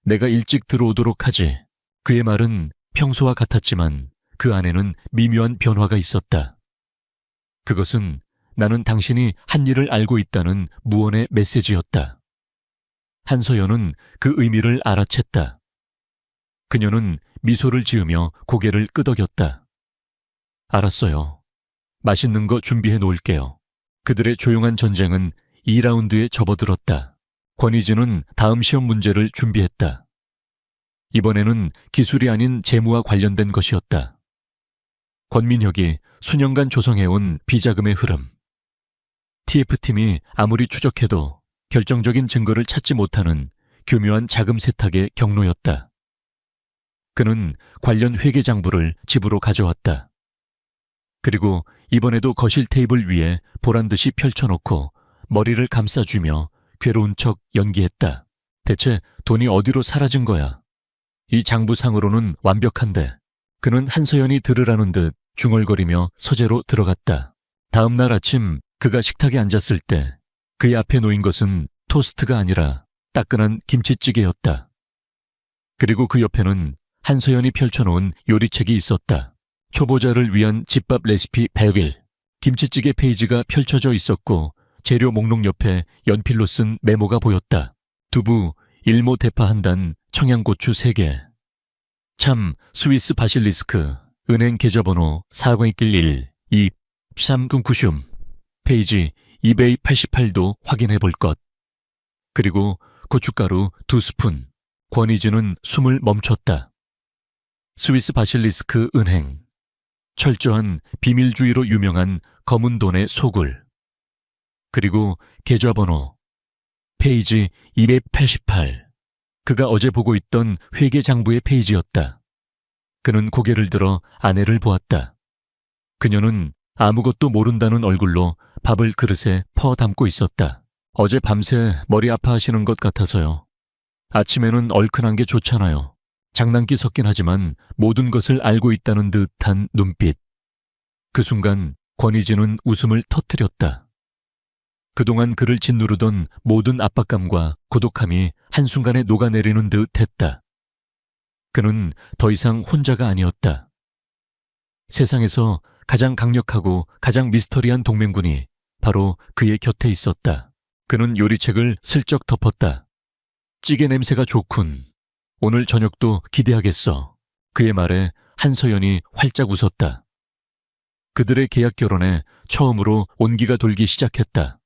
내가 일찍 들어오도록 하지. 그의 말은 평소와 같았지만 그 안에는 미묘한 변화가 있었다. 그것은 나는 당신이 한 일을 알고 있다는 무언의 메시지였다. 한서연은 그 의미를 알아챘다. 그녀는 미소를 지으며 고개를 끄덕였다. 알았어요. 맛있는 거 준비해 놓을게요. 그들의 조용한 전쟁은 2라운드에 접어들었다. 권희진은 다음 시험 문제를 준비했다. 이번에는 기술이 아닌 재무와 관련된 것이었다. 권민혁이 수년간 조성해온 비자금의 흐름. TF팀이 아무리 추적해도 결정적인 증거를 찾지 못하는 교묘한 자금 세탁의 경로였다. 그는 관련 회계장부를 집으로 가져왔다. 그리고 이번에도 거실 테이블 위에 보란듯이 펼쳐놓고 머리를 감싸주며 괴로운 척 연기했다. 대체 돈이 어디로 사라진 거야? 이 장부상으로는 완벽한데. 그는 한서연이 들으라는 듯 중얼거리며 서재로 들어갔다. 다음 날 아침 그가 식탁에 앉았을 때 그의 앞에 놓인 것은 토스트가 아니라 따끈한 김치찌개였다. 그리고 그 옆에는 한서연이 펼쳐놓은 요리책이 있었다. 초보자를 위한 집밥 레시피 100일. 김치찌개 페이지가 펼쳐져 있었고 재료 목록 옆에 연필로 쓴 메모가 보였다. 두부 1모 대파 1단, 청양고추 3개. 참, 스위스 바실리스크, 은행 계좌번호 401 2 3금쿠슘. 페이지 288도 확인해 볼 것. 그리고 고춧가루 2스푼, 권희진은 숨을 멈췄다. 스위스 바실리스크 은행. 철저한 비밀주의로 유명한 검은 돈의 소굴. 그리고 계좌번호 페이지 288. 그가 어제 보고 있던 회계장부의 페이지였다. 그는 고개를 들어 아내를 보았다. 그녀는 아무것도 모른다는 얼굴로 밥을 그릇에 퍼 담고 있었다. 어제 밤새 머리 아파하시는 것 같아서요. 아침에는 얼큰한 게 좋잖아요. 장난기 섞긴 하지만 모든 것을 알고 있다는 듯한 눈빛. 그 순간 권희진은 웃음을 터뜨렸다. 그동안 그를 짓누르던 모든 압박감과 고독함이 한순간에 녹아내리는 듯 했다. 그는 더 이상 혼자가 아니었다. 세상에서 가장 강력하고 가장 미스터리한 동맹군이 바로 그의 곁에 있었다. 그는 요리책을 슬쩍 덮었다. 찌개 냄새가 좋군. 오늘 저녁도 기대하겠어. 그의 말에 한서연이 활짝 웃었다. 그들의 계약 결혼에 처음으로 온기가 돌기 시작했다.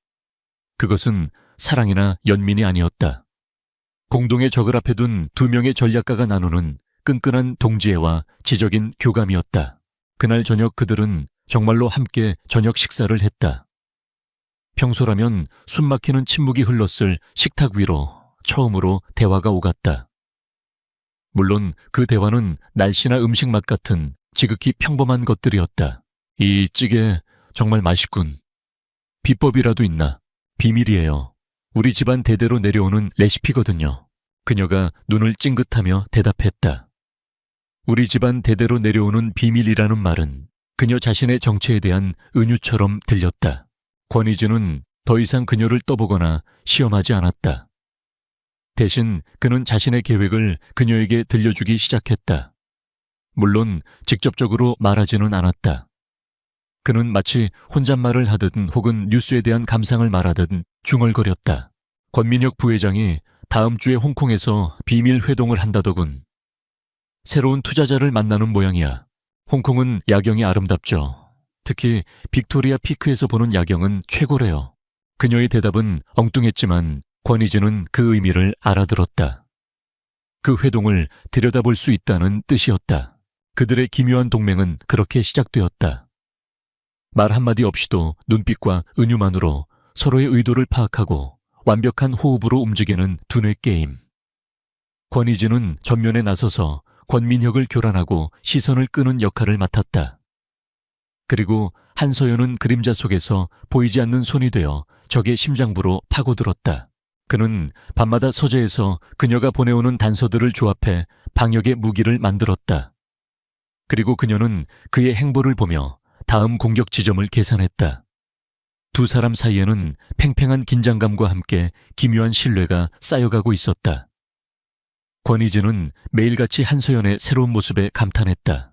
그것은 사랑이나 연민이 아니었다. 공동의 적을 앞에 둔 두 명의 전략가가 나누는 끈끈한 동지애와 지적인 교감이었다. 그날 저녁 그들은 정말로 함께 저녁 식사를 했다. 평소라면 숨막히는 침묵이 흘렀을 식탁 위로 처음으로 대화가 오갔다. 물론 그 대화는 날씨나 음식 맛 같은 지극히 평범한 것들이었다. 이 찌개 정말 맛있군. 비법이라도 있나? 비밀이에요. 우리 집안 대대로 내려오는 레시피거든요. 그녀가 눈을 찡긋하며 대답했다. 우리 집안 대대로 내려오는 비밀이라는 말은 그녀 자신의 정체에 대한 은유처럼 들렸다. 권희진은 더 이상 그녀를 떠보거나 시험하지 않았다. 대신 그는 자신의 계획을 그녀에게 들려주기 시작했다. 물론 직접적으로 말하지는 않았다. 그는 마치 혼잣말을 하듯 혹은 뉴스에 대한 감상을 말하듯 중얼거렸다. 권민혁 부회장이 다음 주에 홍콩에서 비밀 회동을 한다더군. 새로운 투자자를 만나는 모양이야. 홍콩은 야경이 아름답죠. 특히 빅토리아 피크에서 보는 야경은 최고래요. 그녀의 대답은 엉뚱했지만 권희진은 그 의미를 알아들었다. 그 회동을 들여다볼 수 있다는 뜻이었다. 그들의 기묘한 동맹은 그렇게 시작되었다. 말 한마디 없이도 눈빛과 은유만으로 서로의 의도를 파악하고 완벽한 호흡으로 움직이는 두뇌 게임. 권희진은 전면에 나서서 권민혁을 교란하고 시선을 끄는 역할을 맡았다. 그리고 한서연은 그림자 속에서 보이지 않는 손이 되어 적의 심장부로 파고들었다. 그는 밤마다 서재에서 그녀가 보내오는 단서들을 조합해 방역의 무기를 만들었다. 그리고 그녀는 그의 행보를 보며 다음 공격 지점을 계산했다. 두 사람 사이에는 팽팽한 긴장감과 함께 기묘한 신뢰가 쌓여가고 있었다. 권희진은 매일같이 한서연의 새로운 모습에 감탄했다.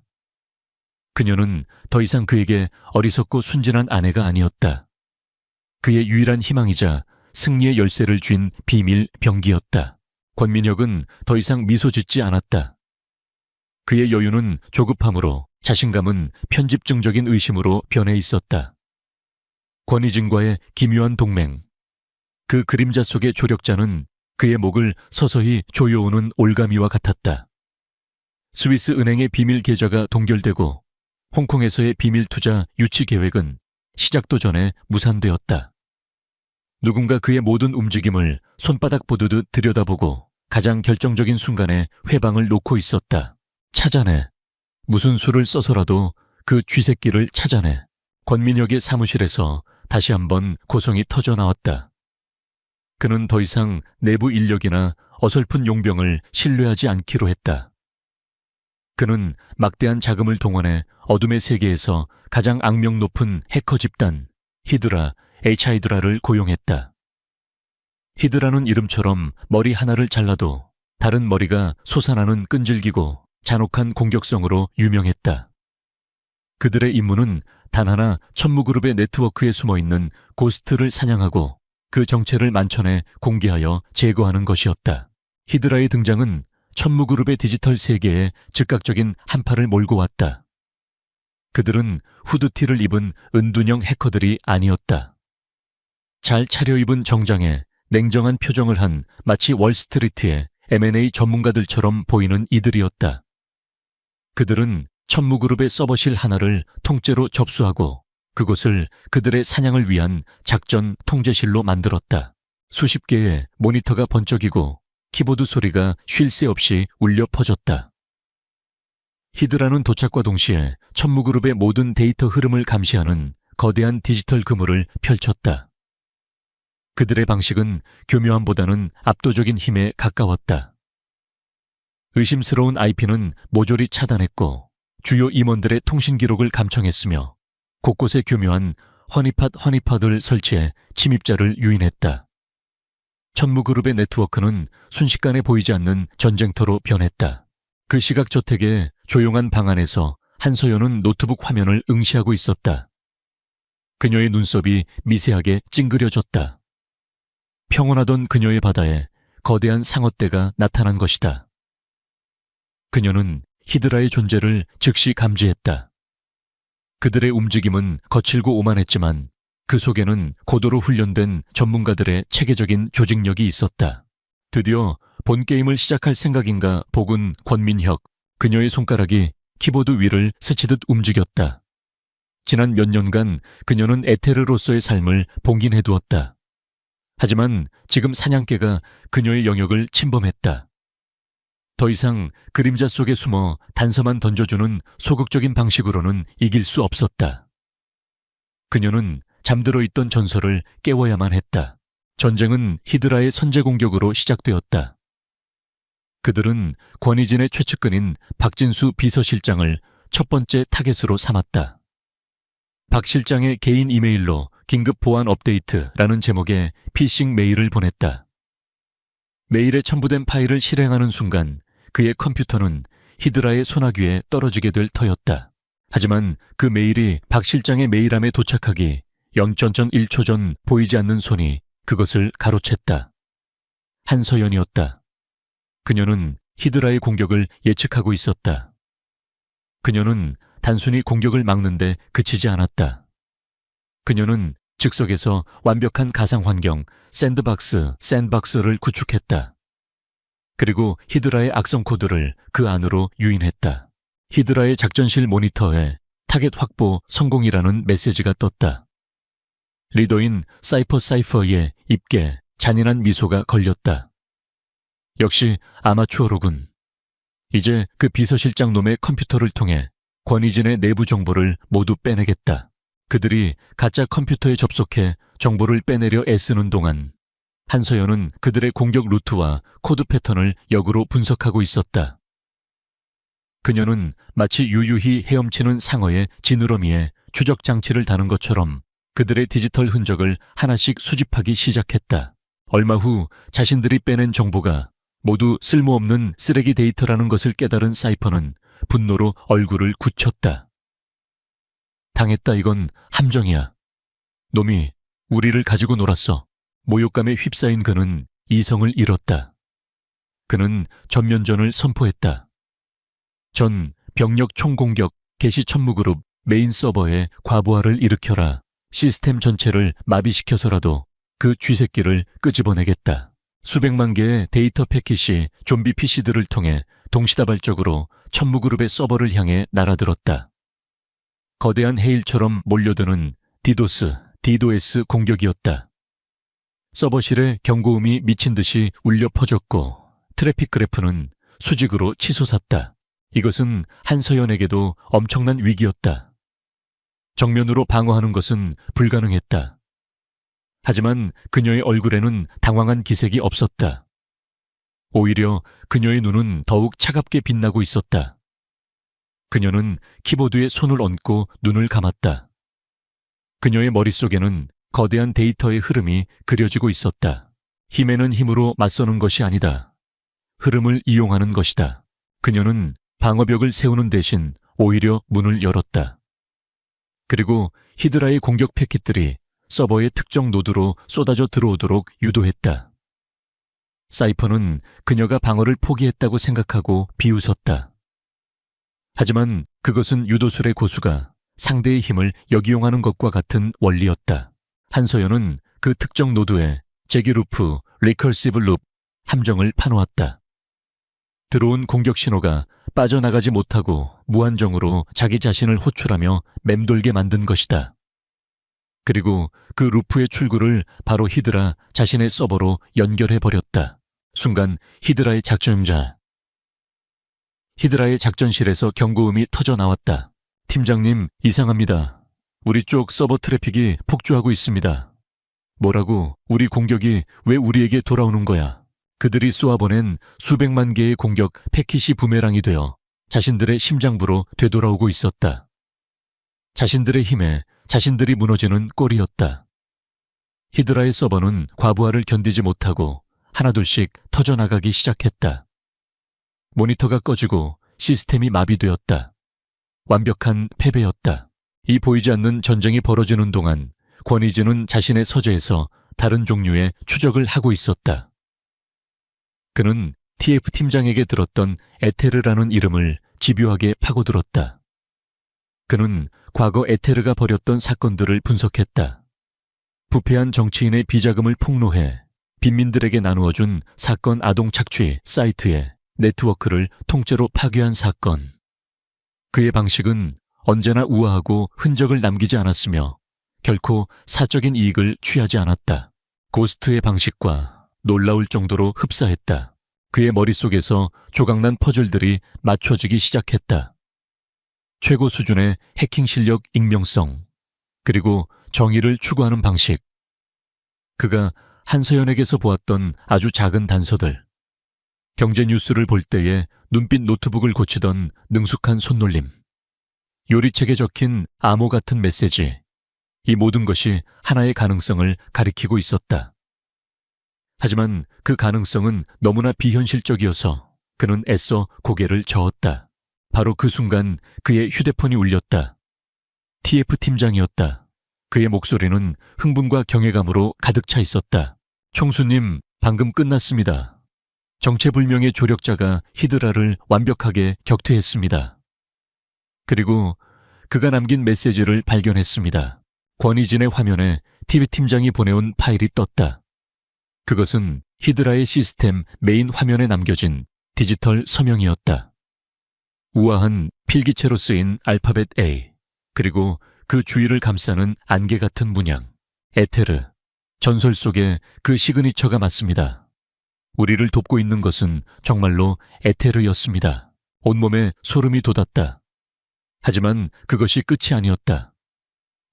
그녀는 더 이상 그에게 어리석고 순진한 아내가 아니었다. 그의 유일한 희망이자 승리의 열쇠를 쥔 비밀 병기였다. 권민혁은 더 이상 미소 짓지 않았다. 그의 여유는 조급함으로, 자신감은 편집증적인 의심으로 변해 있었다. 권희진과의 기묘한 동맹. 그 그림자 속의 조력자는 그의 목을 서서히 조여오는 올가미와 같았다. 스위스 은행의 비밀 계좌가 동결되고 홍콩에서의 비밀 투자 유치 계획은 시작도 전에 무산되었다. 누군가 그의 모든 움직임을 손바닥 보듯 들여다보고 가장 결정적인 순간에 회방을 놓고 있었다. 찾아내. 무슨 수를 써서라도 그 쥐새끼를 찾아내. 권민혁의 사무실에서 다시 한번 고성이 터져 나왔다. 그는 더 이상 내부 인력이나 어설픈 용병을 신뢰하지 않기로 했다. 그는 막대한 자금을 동원해 어둠의 세계에서 가장 악명 높은 해커 집단 히드라, H하이드라를 고용했다. 히드라는 이름처럼 머리 하나를 잘라도 다른 머리가 솟아나는 끈질기고 잔혹한 공격성으로 유명했다. 그들의 임무는 단 하나 천무그룹의 네트워크에 숨어있는 고스트를 사냥하고 그 정체를 만천에 공개하여 제거하는 것이었다. 히드라의 등장은 천무그룹의 디지털 세계에 즉각적인 한파를 몰고 왔다. 그들은 후드티를 입은 은둔형 해커들이 아니었다. 잘 차려입은 정장에 냉정한 표정을 한 마치 월스트리트의 M&A 전문가들처럼 보이는 이들이었다. 그들은 천무그룹의 서버실 하나를 통째로 접수하고 그곳을 그들의 사냥을 위한 작전 통제실로 만들었다. 수십 개의 모니터가 번쩍이고 키보드 소리가 쉴 새 없이 울려 퍼졌다. 히드라는 도착과 동시에 천무그룹의 모든 데이터 흐름을 감시하는 거대한 디지털 그물을 펼쳤다. 그들의 방식은 교묘함보다는 압도적인 힘에 가까웠다. 의심스러운 IP는 모조리 차단했고 주요 임원들의 통신 기록을 감청했으며 곳곳에 교묘한 허니팟을 설치해 침입자를 유인했다. 천무그룹의 네트워크는 순식간에 보이지 않는 전쟁터로 변했다. 그 시각저택의 조용한 방 안에서 한서연은 노트북 화면을 응시하고 있었다. 그녀의 눈썹이 미세하게 찡그려졌다. 평온하던 그녀의 바다에 거대한 상어떼가 나타난 것이다. 그녀는 히드라의 존재를 즉시 감지했다. 그들의 움직임은 거칠고 오만했지만 그 속에는 고도로 훈련된 전문가들의 체계적인 조직력이 있었다. 드디어 본 게임을 시작할 생각인가 보군 권민혁. 그녀의 손가락이 키보드 위를 스치듯 움직였다. 지난 몇 년간 그녀는 에테르로서의 삶을 봉인해두었다. 하지만 지금 사냥개가 그녀의 영역을 침범했다. 더 이상 그림자 속에 숨어 단서만 던져주는 소극적인 방식으로는 이길 수 없었다. 그녀는 잠들어 있던 전설을 깨워야만 했다. 전쟁은 히드라의 선제 공격으로 시작되었다. 그들은 권희진의 최측근인 박진수 비서실장을 첫 번째 타겟으로 삼았다. 박 실장의 개인 이메일로 긴급 보안 업데이트라는 제목의 피싱 메일을 보냈다. 메일에 첨부된 파일을 실행하는 순간 그의 컴퓨터는 히드라의 소나귀에 떨어지게 될 터였다. 하지만 그 메일이 박 실장의 메일함에 도착하기 0.1초 전 보이지 않는 손이 그것을 가로챘다. 한서연이었다. 그녀는 히드라의 공격을 예측하고 있었다. 그녀는 단순히 공격을 막는데 그치지 않았다. 그녀는 즉석에서 완벽한 가상환경 샌드박스를 구축했다. 그리고 히드라의 악성 코드를 그 안으로 유인했다. 히드라의 작전실 모니터에 타겟 확보 성공이라는 메시지가 떴다. 리더인 사이퍼의 입게 잔인한 미소가 걸렸다. 역시 아마추어로군. 이제 그 비서실장 놈의 컴퓨터를 통해 권희진의 내부 정보를 모두 빼내겠다. 그들이 가짜 컴퓨터에 접속해 정보를 빼내려 애쓰는 동안 한서연은 그들의 공격 루트와 코드 패턴을 역으로 분석하고 있었다. 그녀는 마치 유유히 헤엄치는 상어의 지느러미에 추적 장치를 다는 것처럼 그들의 디지털 흔적을 하나씩 수집하기 시작했다. 얼마 후 자신들이 빼낸 정보가 모두 쓸모없는 쓰레기 데이터라는 것을 깨달은 사이퍼는 분노로 얼굴을 굳혔다. 당했다. 이건 함정이야. 놈이 우리를 가지고 놀았어. 모욕감에 휩싸인 그는 이성을 잃었다. 그는 전면전을 선포했다. 전 병력 총공격 개시 천무그룹 메인 서버에 과부하를 일으켜라. 시스템 전체를 마비시켜서라도 그 쥐새끼를 끄집어내겠다. 수백만 개의 데이터 패킷이 좀비 PC들을 통해 동시다발적으로 천무그룹의 서버를 향해 날아들었다. 거대한 해일처럼 몰려드는 DDoS 공격이었다. 서버실에 경고음이 미친 듯이 울려 퍼졌고 트래픽 그래프는 수직으로 치솟았다. 이것은 한서연에게도 엄청난 위기였다. 정면으로 방어하는 것은 불가능했다. 하지만 그녀의 얼굴에는 당황한 기색이 없었다. 오히려 그녀의 눈은 더욱 차갑게 빛나고 있었다. 그녀는 키보드에 손을 얹고 눈을 감았다. 그녀의 머릿속에는 거대한 데이터의 흐름이 그려지고 있었다. 힘에는 힘으로 맞서는 것이 아니다. 흐름을 이용하는 것이다. 그녀는 방어벽을 세우는 대신 오히려 문을 열었다. 그리고 히드라의 공격 패킷들이 서버의 특정 노드로 쏟아져 들어오도록 유도했다. 사이퍼는 그녀가 방어를 포기했다고 생각하고 비웃었다. 하지만 그것은 유도술의 고수가 상대의 힘을 역이용하는 것과 같은 원리였다. 한서연은 그 특정 노드에 제기 루프, 리커시브 룹 함정을 파놓았다. 들어온 공격 신호가 빠져나가지 못하고 무한정으로 자기 자신을 호출하며 맴돌게 만든 것이다. 그리고 그 루프의 출구를 바로 히드라 자신의 서버로 연결해버렸다. 순간 히드라의 작전실에서 경고음이 터져 나왔다. 팀장님, 이상합니다. 우리 쪽 서버 트래픽이 폭주하고 있습니다. 뭐라고? 우리 공격이 왜 우리에게 돌아오는 거야? 그들이 쏘아보낸 수백만 개의 공격 패킷이 부메랑이 되어 자신들의 심장부로 되돌아오고 있었다. 자신들의 힘에 자신들이 무너지는 꼴이었다. 히드라의 서버는 과부하를 견디지 못하고 하나둘씩 터져나가기 시작했다. 모니터가 꺼지고 시스템이 마비되었다. 완벽한 패배였다. 이 보이지 않는 전쟁이 벌어지는 동안 권위진은 자신의 서재에서 다른 종류의 추적을 하고 있었다. 그는 TF 팀장에게 들었던 에테르라는 이름을 집요하게 파고들었다. 그는 과거 에테르가 벌였던 사건들을 분석했다. 부패한 정치인의 비자금을 폭로해 빈민들에게 나누어준 사건 아동 착취 사이트의 네트워크를 통째로 파괴한 사건. 그의 방식은 언제나 우아하고 흔적을 남기지 않았으며 결코 사적인 이익을 취하지 않았다. 고스트의 방식과 놀라울 정도로 흡사했다. 그의 머릿속에서 조각난 퍼즐들이 맞춰지기 시작했다. 최고 수준의 해킹 실력, 익명성, 그리고 정의를 추구하는 방식. 그가 한서연에게서 보았던 아주 작은 단서들. 경제 뉴스를 볼 때에 눈빛 노트북을 고치던 능숙한 손놀림. 요리책에 적힌 암호 같은 메시지. 이 모든 것이 하나의 가능성을 가리키고 있었다. 하지만 그 가능성은 너무나 비현실적이어서 그는 애써 고개를 저었다. 바로 그 순간 그의 휴대폰이 울렸다. TF 팀장이었다. 그의 목소리는 흥분과 경외감으로 가득 차 있었다. 총수님, 방금 끝났습니다. 정체불명의 조력자가 히드라를 완벽하게 격퇴했습니다. 그리고 그가 남긴 메시지를 발견했습니다. 권위진의 화면에 TV 팀장이 보내온 파일이 떴다. 그것은 히드라의 시스템 메인 화면에 남겨진 디지털 서명이었다. 우아한 필기체로 쓰인 알파벳 A, 그리고 그 주위를 감싸는 안개 같은 문양. 에테르, 전설 속의 그 시그니처가 맞습니다. 우리를 돕고 있는 것은 정말로 에테르였습니다. 온몸에 소름이 돋았다. 하지만 그것이 끝이 아니었다.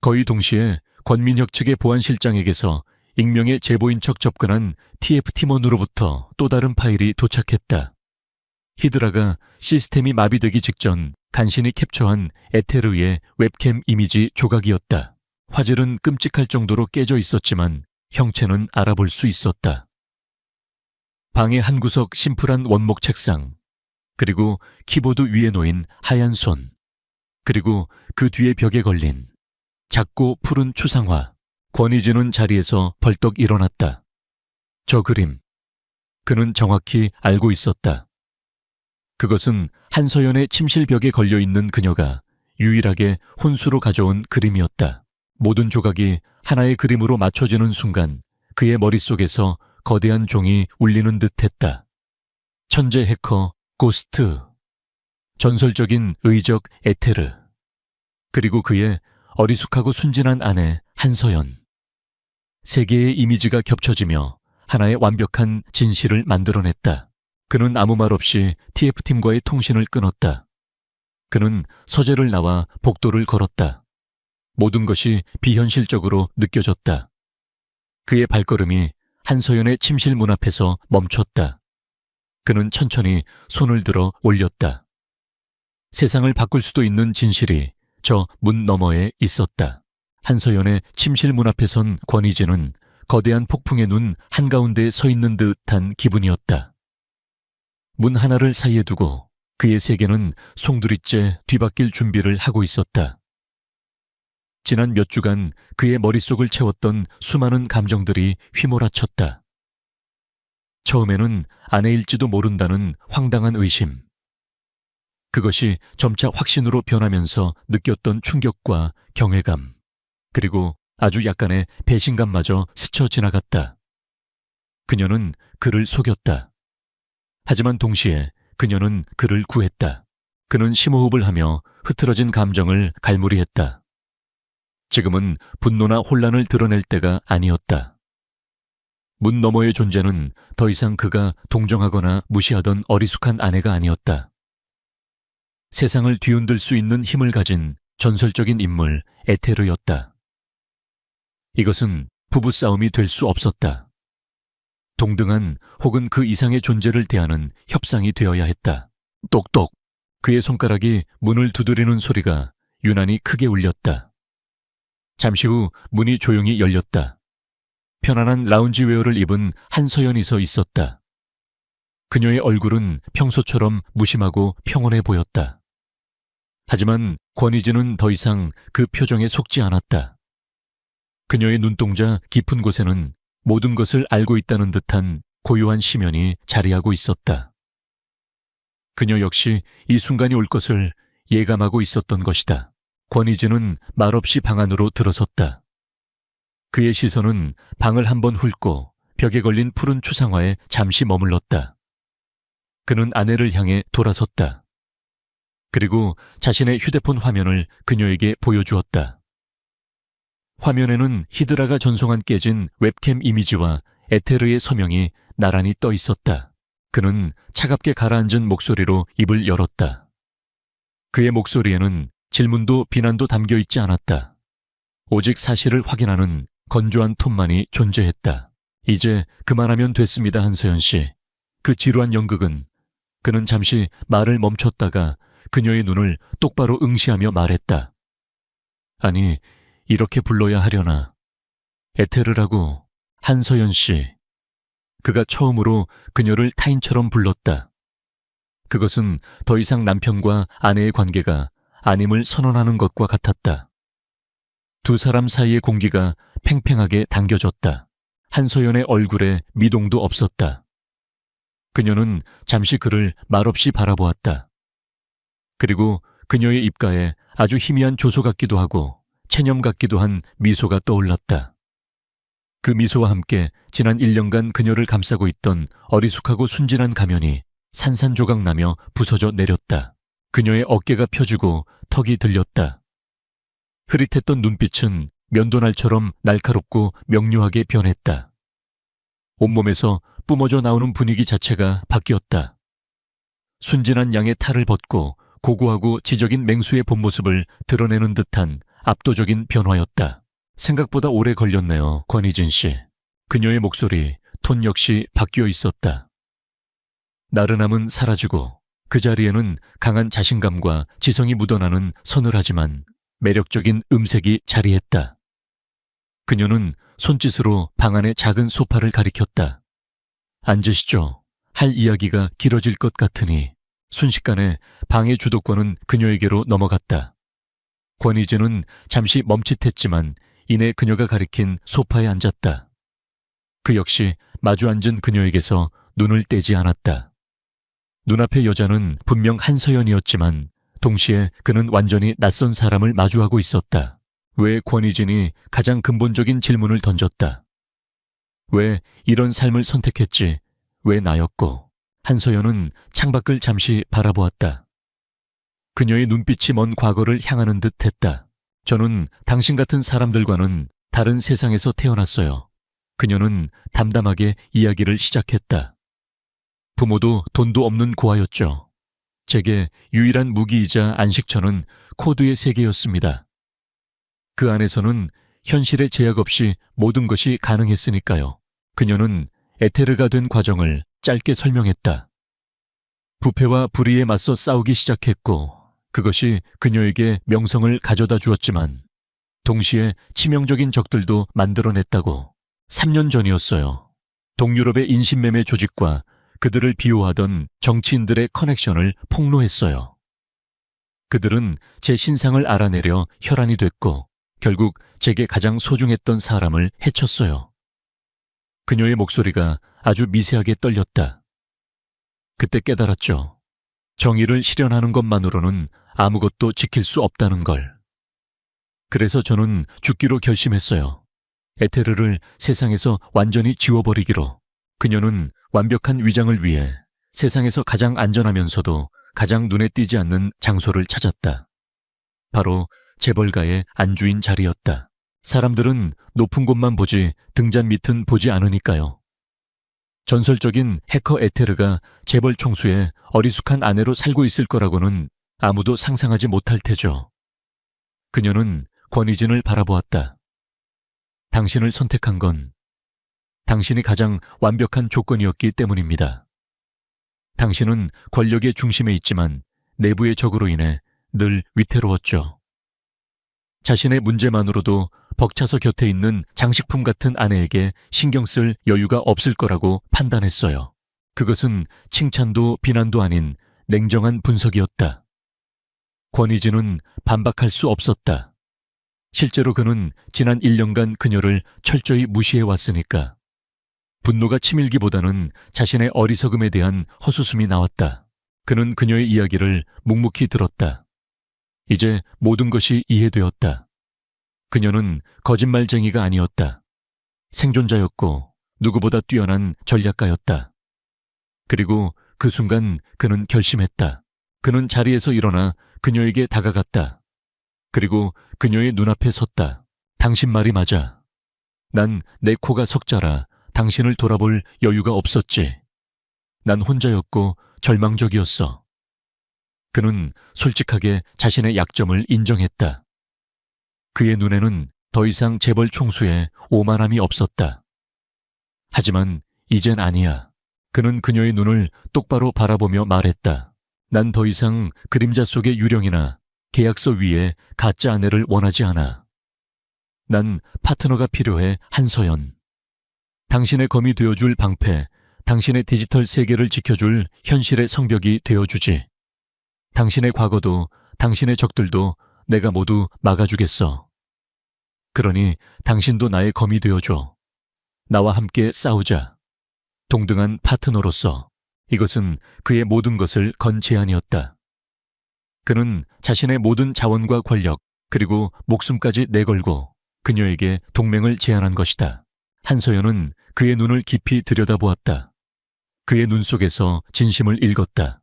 거의 동시에 권민혁 측의 보안실장에게서 익명의 제보인 척 접근한 TF 팀원으로부터 또 다른 파일이 도착했다. 히드라가 시스템이 마비되기 직전 간신히 캡처한 에테르의 웹캠 이미지 조각이었다. 화질은 끔찍할 정도로 깨져 있었지만 형체는 알아볼 수 있었다. 방의 한 구석 심플한 원목 책상, 그리고 키보드 위에 놓인 하얀 손, 그리고 그 뒤에 벽에 걸린 작고 푸른 추상화. 권위진은 자리에서 벌떡 일어났다. 저 그림, 그는 정확히 알고 있었다. 그것은 한서연의 침실벽에 걸려있는 그녀가 유일하게 혼수로 가져온 그림이었다. 모든 조각이 하나의 그림으로 맞춰지는 순간 그의 머릿속에서 거대한 종이 울리는 듯했다. 천재 해커 고스트, 전설적인 의적 에테르, 그리고 그의 어리숙하고 순진한 아내 한서연. 세 개의 이미지가 겹쳐지며 하나의 완벽한 진실을 만들어냈다. 그는 아무 말 없이 TF팀과의 통신을 끊었다. 그는 서재를 나와 복도를 걸었다. 모든 것이 비현실적으로 느껴졌다. 그의 발걸음이 한서연의 침실 문 앞에서 멈췄다. 그는 천천히 손을 들어 올렸다. 세상을 바꿀 수도 있는 진실이 저 문 너머에 있었다. 한서연의 침실 문 앞에 선 권위진은 거대한 폭풍의 눈 한가운데에 서 있는 듯한 기분이었다. 문 하나를 사이에 두고 그의 세계는 송두리째 뒤바뀔 준비를 하고 있었다. 지난 몇 주간 그의 머릿속을 채웠던 수많은 감정들이 휘몰아쳤다. 처음에는 아내일지도 모른다는 황당한 의심. 그것이 점차 확신으로 변하면서 느꼈던 충격과 경외감, 그리고 아주 약간의 배신감마저 스쳐 지나갔다. 그녀는 그를 속였다. 하지만 동시에 그녀는 그를 구했다. 그는 심호흡을 하며 흐트러진 감정을 갈무리했다. 지금은 분노나 혼란을 드러낼 때가 아니었다. 문 너머의 존재는 더 이상 그가 동정하거나 무시하던 어리숙한 아내가 아니었다. 세상을 뒤흔들 수 있는 힘을 가진 전설적인 인물 에테르였다. 이것은 부부싸움이 될 수 없었다. 동등한 혹은 그 이상의 존재를 대하는 협상이 되어야 했다. 똑똑! 그의 손가락이 문을 두드리는 소리가 유난히 크게 울렸다. 잠시 후 문이 조용히 열렸다. 편안한 라운지웨어를 입은 한서연이 서 있었다. 그녀의 얼굴은 평소처럼 무심하고 평온해 보였다. 하지만 권희진은 더 이상 그 표정에 속지 않았다. 그녀의 눈동자 깊은 곳에는 모든 것을 알고 있다는 듯한 고요한 심연이 자리하고 있었다. 그녀 역시 이 순간이 올 것을 예감하고 있었던 것이다. 권희진은 말없이 방 안으로 들어섰다. 그의 시선은 방을 한번 훑고 벽에 걸린 푸른 추상화에 잠시 머물렀다. 그는 아내를 향해 돌아섰다. 그리고 자신의 휴대폰 화면을 그녀에게 보여주었다. 화면에는 히드라가 전송한 깨진 웹캠 이미지와 에테르의 서명이 나란히 떠 있었다. 그는 차갑게 가라앉은 목소리로 입을 열었다. 그의 목소리에는 질문도 비난도 담겨 있지 않았다. 오직 사실을 확인하는 건조한 톤만이 존재했다. 이제 그만하면 됐습니다, 한서연 씨. 그 지루한 연극은. 그는 잠시 말을 멈췄다가 그녀의 눈을 똑바로 응시하며 말했다. 아니, 이렇게 불러야 하려나. 에테르라고, 한서연 씨. 그가 처음으로 그녀를 타인처럼 불렀다. 그것은 더 이상 남편과 아내의 관계가 아님을 선언하는 것과 같았다. 두 사람 사이의 공기가 팽팽하게 당겨졌다. 한서연의 얼굴에 미동도 없었다. 그녀는 잠시 그를 말없이 바라보았다. 그리고 그녀의 입가에 아주 희미한 조소 같기도 하고 체념 같기도 한 미소가 떠올랐다. 그 미소와 함께 지난 1년간 그녀를 감싸고 있던 어리숙하고 순진한 가면이 산산조각나며 부서져 내렸다. 그녀의 어깨가 펴지고 턱이 들렸다. 흐릿했던 눈빛은 면도날처럼 날카롭고 명료하게 변했다. 온몸에서 뿜어져 나오는 분위기 자체가 바뀌었다. 순진한 양의 탈을 벗고 고고하고 지적인 맹수의 본 모습을 드러내는 듯한 압도적인 변화였다. 생각보다 오래 걸렸네요, 권희진 씨. 그녀의 목소리, 톤 역시 바뀌어 있었다. 나른함은 사라지고 그 자리에는 강한 자신감과 지성이 묻어나는 서늘하지만 매력적인 음색이 자리했다. 그녀는 손짓으로 방 안의 작은 소파를 가리켰다. 앉으시죠. 할 이야기가 길어질 것 같으니. 순식간에 방의 주도권은 그녀에게로 넘어갔다. 권희진은 잠시 멈칫했지만 이내 그녀가 가리킨 소파에 앉았다. 그 역시 마주 앉은 그녀에게서 눈을 떼지 않았다. 눈앞의 여자는 분명 한서연이었지만 동시에 그는 완전히 낯선 사람을 마주하고 있었다. 왜 권희진이 가장 근본적인 질문을 던졌다. 왜 이런 삶을 선택했지? 왜 나였고? 한서연은 창밖을 잠시 바라보았다. 그녀의 눈빛이 먼 과거를 향하는 듯 했다. 저는 당신 같은 사람들과는 다른 세상에서 태어났어요. 그녀는 담담하게 이야기를 시작했다. 부모도 돈도 없는 고아였죠. 제게 유일한 무기이자 안식처는 코드의 세계였습니다. 그 안에서는 현실의 제약 없이 모든 것이 가능했으니까요. 그녀는 에테르가 된 과정을 짧게 설명했다. 부패와 불의에 맞서 싸우기 시작했고 그것이 그녀에게 명성을 가져다 주었지만 동시에 치명적인 적들도 만들어냈다고. 3년 전이었어요. 동유럽의 인신매매 조직과 그들을 비호하던 정치인들의 커넥션을 폭로했어요. 그들은 제 신상을 알아내려 혈안이 됐고 결국 제게 가장 소중했던 사람을 해쳤어요. 그녀의 목소리가 아주 미세하게 떨렸다. 그때 깨달았죠. 정의를 실현하는 것만으로는 아무것도 지킬 수 없다는 걸. 그래서 저는 죽기로 결심했어요. 에테르를 세상에서 완전히 지워버리기로. 그녀는 완벽한 위장을 위해 세상에서 가장 안전하면서도 가장 눈에 띄지 않는 장소를 찾았다. 바로 재벌가의 안주인 자리였다. 사람들은 높은 곳만 보지 등잔 밑은 보지 않으니까요. 전설적인 해커 에테르가 재벌 총수의 어리숙한 아내로 살고 있을 거라고는 아무도 상상하지 못할 테죠. 그녀는 권위진을 바라보았다. 당신을 선택한 건 당신이 가장 완벽한 조건이었기 때문입니다. 당신은 권력의 중심에 있지만 내부의 적으로 인해 늘 위태로웠죠. 자신의 문제만으로도 벅차서 곁에 있는 장식품 같은 아내에게 신경 쓸 여유가 없을 거라고 판단했어요. 그것은 칭찬도 비난도 아닌 냉정한 분석이었다. 권위진은 반박할 수 없었다. 실제로 그는 지난 1년간 그녀를 철저히 무시해왔으니까. 분노가 치밀기보다는 자신의 어리석음에 대한 허수음이 나왔다. 그는 그녀의 이야기를 묵묵히 들었다. 이제 모든 것이 이해되었다. 그녀는 거짓말쟁이가 아니었다. 생존자였고 누구보다 뛰어난 전략가였다. 그리고 그 순간 그는 결심했다. 그는 자리에서 일어나 그녀에게 다가갔다. 그리고 그녀의 눈앞에 섰다. 당신 말이 맞아. 난 내 코가 석자라 당신을 돌아볼 여유가 없었지. 난 혼자였고 절망적이었어. 그는 솔직하게 자신의 약점을 인정했다. 그의 눈에는 더 이상 재벌 총수의 오만함이 없었다. 하지만 이젠 아니야. 그는 그녀의 눈을 똑바로 바라보며 말했다. 난 더 이상 그림자 속의 유령이나 계약서 위에 가짜 아내를 원하지 않아. 난 파트너가 필요해, 한서연. 당신의 검이 되어줄 방패, 당신의 디지털 세계를 지켜줄 현실의 성벽이 되어주지. 당신의 과거도 당신의 적들도 내가 모두 막아주겠어. 그러니 당신도 나의 검이 되어줘. 나와 함께 싸우자. 동등한 파트너로서. 이것은 그의 모든 것을 건 제안이었다. 그는 자신의 모든 자원과 권력 그리고 목숨까지 내걸고 그녀에게 동맹을 제안한 것이다. 한서연은 그의 눈을 깊이 들여다보았다. 그의 눈 속에서 진심을 읽었다.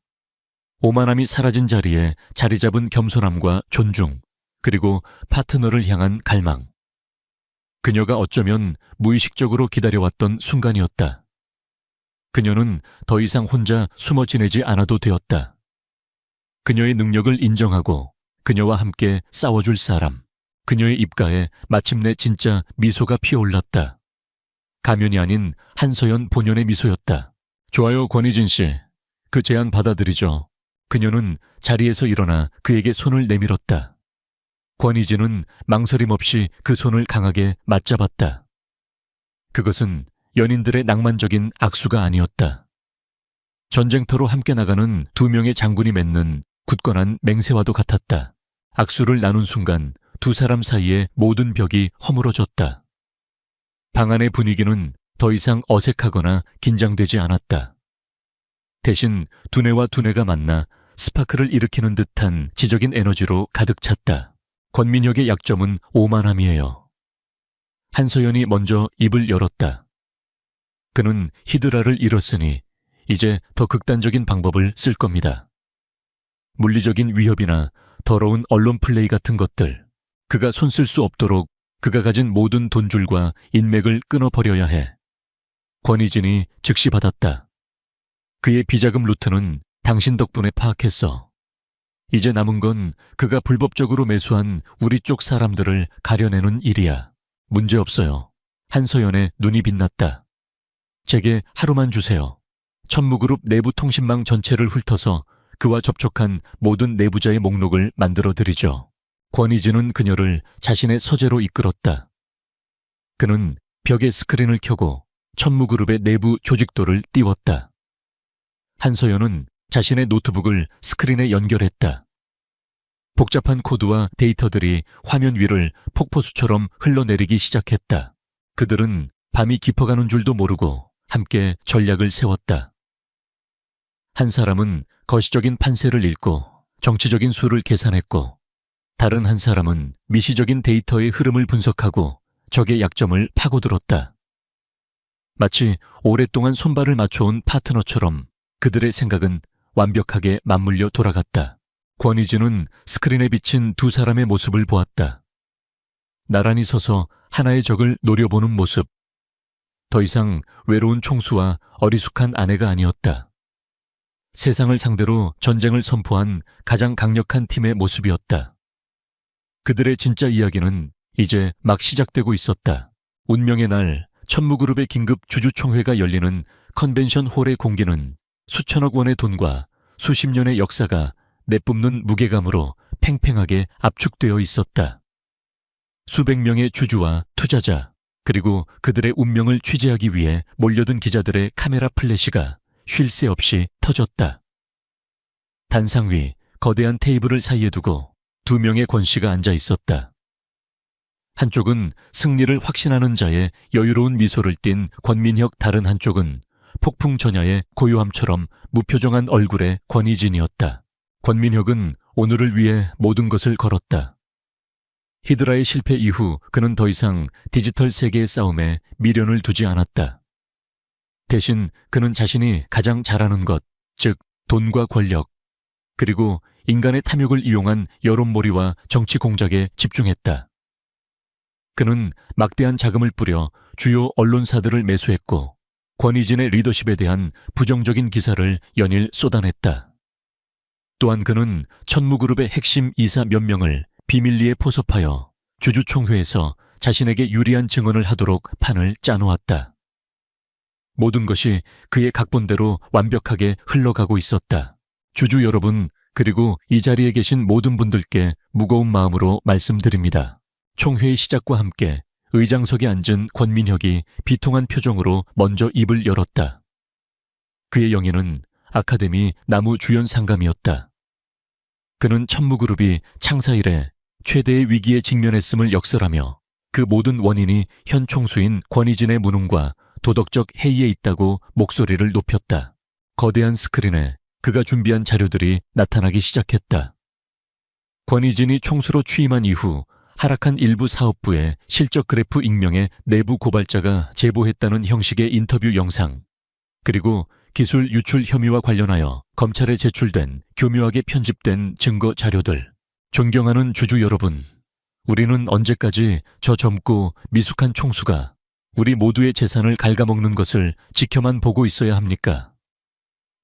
오만함이 사라진 자리에 자리 잡은 겸손함과 존중, 그리고 파트너를 향한 갈망. 그녀가 어쩌면 무의식적으로 기다려왔던 순간이었다. 그녀는 더 이상 혼자 숨어 지내지 않아도 되었다. 그녀의 능력을 인정하고 그녀와 함께 싸워줄 사람. 그녀의 입가에 마침내 진짜 미소가 피어올랐다. 가면이 아닌 한서연 본연의 미소였다. 좋아요, 권희진 씨. 그 제안 받아들이죠. 그녀는 자리에서 일어나 그에게 손을 내밀었다. 권희진은 망설임 없이 그 손을 강하게 맞잡았다. 그것은 연인들의 낭만적인 악수가 아니었다. 전쟁터로 함께 나가는 두 명의 장군이 맺는 굳건한 맹세와도 같았다. 악수를 나눈 순간 두 사람 사이의 모든 벽이 허물어졌다. 방 안의 분위기는 더 이상 어색하거나 긴장되지 않았다. 대신 두뇌와 두뇌가 만나 스파크를 일으키는 듯한 지적인 에너지로 가득 찼다. 권민혁의 약점은 오만함이에요. 한서연이 먼저 입을 열었다. 그는 히드라를 잃었으니 이제 더 극단적인 방법을 쓸 겁니다. 물리적인 위협이나 더러운 언론 플레이 같은 것들. 그가 손쓸 수 없도록 그가 가진 모든 돈줄과 인맥을 끊어버려야 해. 권희진이 즉시 받았다. 그의 비자금 루트는 당신 덕분에 파악했어. 이제 남은 건 그가 불법적으로 매수한 우리 쪽 사람들을 가려내는 일이야. 문제없어요. 한서연의 눈이 빛났다. 제게 하루만 주세요. 천무그룹 내부 통신망 전체를 훑어서 그와 접촉한 모든 내부자의 목록을 만들어드리죠. 권희진은 그녀를 자신의 서재로 이끌었다. 그는 벽에 스크린을 켜고 천무그룹의 내부 조직도를 띄웠다. 한서연은 자신의 노트북을 스크린에 연결했다. 복잡한 코드와 데이터들이 화면 위를 폭포수처럼 흘러내리기 시작했다. 그들은 밤이 깊어가는 줄도 모르고 함께 전략을 세웠다. 한 사람은 거시적인 판세를 읽고 정치적인 수를 계산했고, 다른 한 사람은 미시적인 데이터의 흐름을 분석하고 적의 약점을 파고들었다. 마치 오랫동안 손발을 맞춰온 파트너처럼 그들의 생각은 완벽하게 맞물려 돌아갔다. 권위진은 스크린에 비친 두 사람의 모습을 보았다. 나란히 서서 하나의 적을 노려보는 모습. 더 이상 외로운 총수와 어리숙한 아내가 아니었다. 세상을 상대로 전쟁을 선포한 가장 강력한 팀의 모습이었다. 그들의 진짜 이야기는 이제 막 시작되고 있었다. 운명의 날, 천무그룹의 긴급 주주총회가 열리는 컨벤션 홀의 공기는 수천억 원의 돈과 수십 년의 역사가 내뿜는 무게감으로 팽팽하게 압축되어 있었다. 수백 명의 주주와 투자자, 그리고 그들의 운명을 취재하기 위해 몰려든 기자들의 카메라 플래시가 쉴 새 없이 터졌다. 단상 위 거대한 테이블을 사이에 두고 두 명의 권씨가 앉아 있었다. 한쪽은 승리를 확신하는 자의 여유로운 미소를 띤 권민혁, 다른 한쪽은 폭풍 전야의 고요함처럼 무표정한 얼굴의 권위진이었다. 권민혁은 오늘을 위해 모든 것을 걸었다. 히드라의 실패 이후 그는 더 이상 디지털 세계의 싸움에 미련을 두지 않았다. 대신 그는 자신이 가장 잘하는 것, 즉 돈과 권력, 그리고 인간의 탐욕을 이용한 여론몰이와 정치 공작에 집중했다. 그는 막대한 자금을 뿌려 주요 언론사들을 매수했고 권위진의 리더십에 대한 부정적인 기사를 연일 쏟아냈다. 또한 그는 천무그룹의 핵심 이사 몇 명을 비밀리에 포섭하여 주주총회에서 자신에게 유리한 증언을 하도록 판을 짜놓았다. 모든 것이 그의 각본대로 완벽하게 흘러가고 있었다. 주주 여러분, 그리고 이 자리에 계신 모든 분들께 무거운 마음으로 말씀드립니다. 총회의 시작과 함께 의장석에 앉은 권민혁이 비통한 표정으로 먼저 입을 열었다. 그의 영예는 아카데미 나무 주연 상감이었다. 그는 천무그룹이 창사 이래 최대의 위기에 직면했음을 역설하며 그 모든 원인이 현 총수인 권위진의 무능과 도덕적 해이에 있다고 목소리를 높였다. 거대한 스크린에 그가 준비한 자료들이 나타나기 시작했다. 권위진이 총수로 취임한 이후 하락한 일부 사업부의 실적 그래프 익명의 내부 고발자가 제보했다는 형식의 인터뷰 영상, 그리고 기술 유출 혐의와 관련하여 검찰에 제출된 교묘하게 편집된 증거 자료들. 존경하는 주주 여러분, 우리는 언제까지 저 젊고 미숙한 총수가 우리 모두의 재산을 갉아먹는 것을 지켜만 보고 있어야 합니까?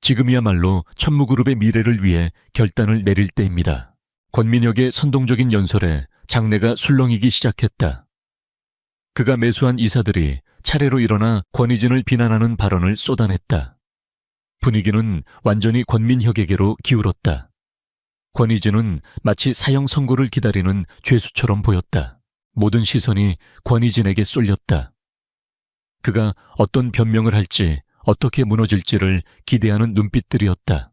지금이야말로 천무그룹의 미래를 위해 결단을 내릴 때입니다. 권민혁의 선동적인 연설에 장내가 술렁이기 시작했다. 그가 매수한 이사들이 차례로 일어나 권위진을 비난하는 발언을 쏟아냈다. 분위기는 완전히 권민혁에게로 기울었다. 권위진은 마치 사형 선고를 기다리는 죄수처럼 보였다. 모든 시선이 권위진에게 쏠렸다. 그가 어떤 변명을 할지, 어떻게 무너질지를 기대하는 눈빛들이었다.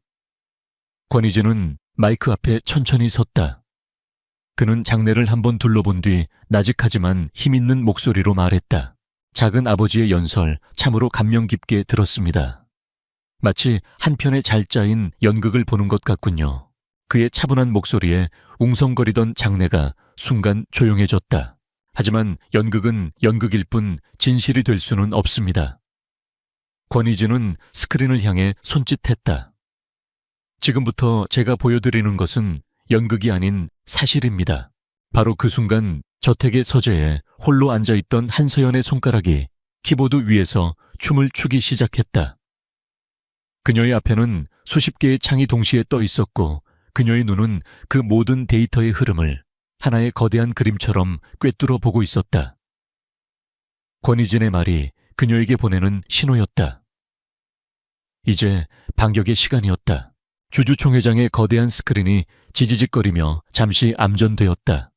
권위진은 마이크 앞에 천천히 섰다. 그는 장내를 한번 둘러본 뒤 나직하지만 힘있는 목소리로 말했다. 작은 아버지의 연설 참으로 감명 깊게 들었습니다. 마치 한 편의 잘 짜인 연극을 보는 것 같군요. 그의 차분한 목소리에 웅성거리던 장내가 순간 조용해졌다. 하지만 연극은 연극일 뿐 진실이 될 수는 없습니다. 권위진은 스크린을 향해 손짓했다. 지금부터 제가 보여드리는 것은 연극이 아닌 사실입니다. 바로 그 순간 저택의 서재에 홀로 앉아있던 한서연의 손가락이 키보드 위에서 춤을 추기 시작했다. 그녀의 앞에는 수십 개의 창이 동시에 떠 있었고 그녀의 눈은 그 모든 데이터의 흐름을 하나의 거대한 그림처럼 꿰뚫어 보고 있었다. 권위진의 말이 그녀에게 보내는 신호였다. 이제 반격의 시간이었다. 주주총회장의 거대한 스크린이 지지직거리며 잠시 암전되었다.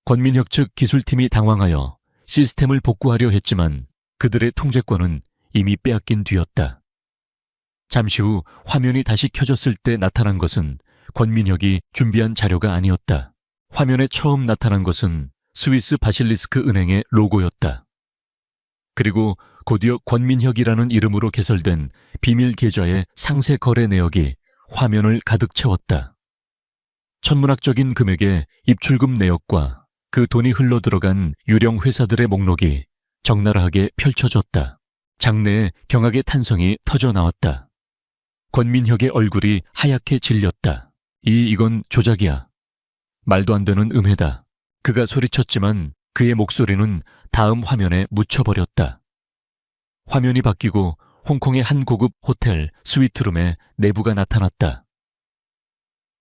권민혁 측 기술팀이 당황하여 시스템을 복구하려 했지만 그들의 통제권은 이미 빼앗긴 뒤였다. 잠시 후 화면이 다시 켜졌을 때 나타난 것은 권민혁이 준비한 자료가 아니었다. 화면에 처음 나타난 것은 스위스 바실리스크 은행의 로고였다. 그리고 곧이어 권민혁이라는 이름으로 개설된 비밀 계좌의 상세 거래 내역이 화면을 가득 채웠다. 천문학적인 금액의 입출금 내역과 그 돈이 흘러들어간 유령 회사들의 목록이 적나라하게 펼쳐졌다. 장내에 경악의 탄성이 터져 나왔다. 권민혁의 얼굴이 하얗게 질렸다. 이건 조작이야. 말도 안 되는 음해다. 그가 소리쳤지만 그의 목소리는 다음 화면에 묻혀버렸다. 화면이 바뀌고 홍콩의 한 고급 호텔 스위트룸에 내부가 나타났다.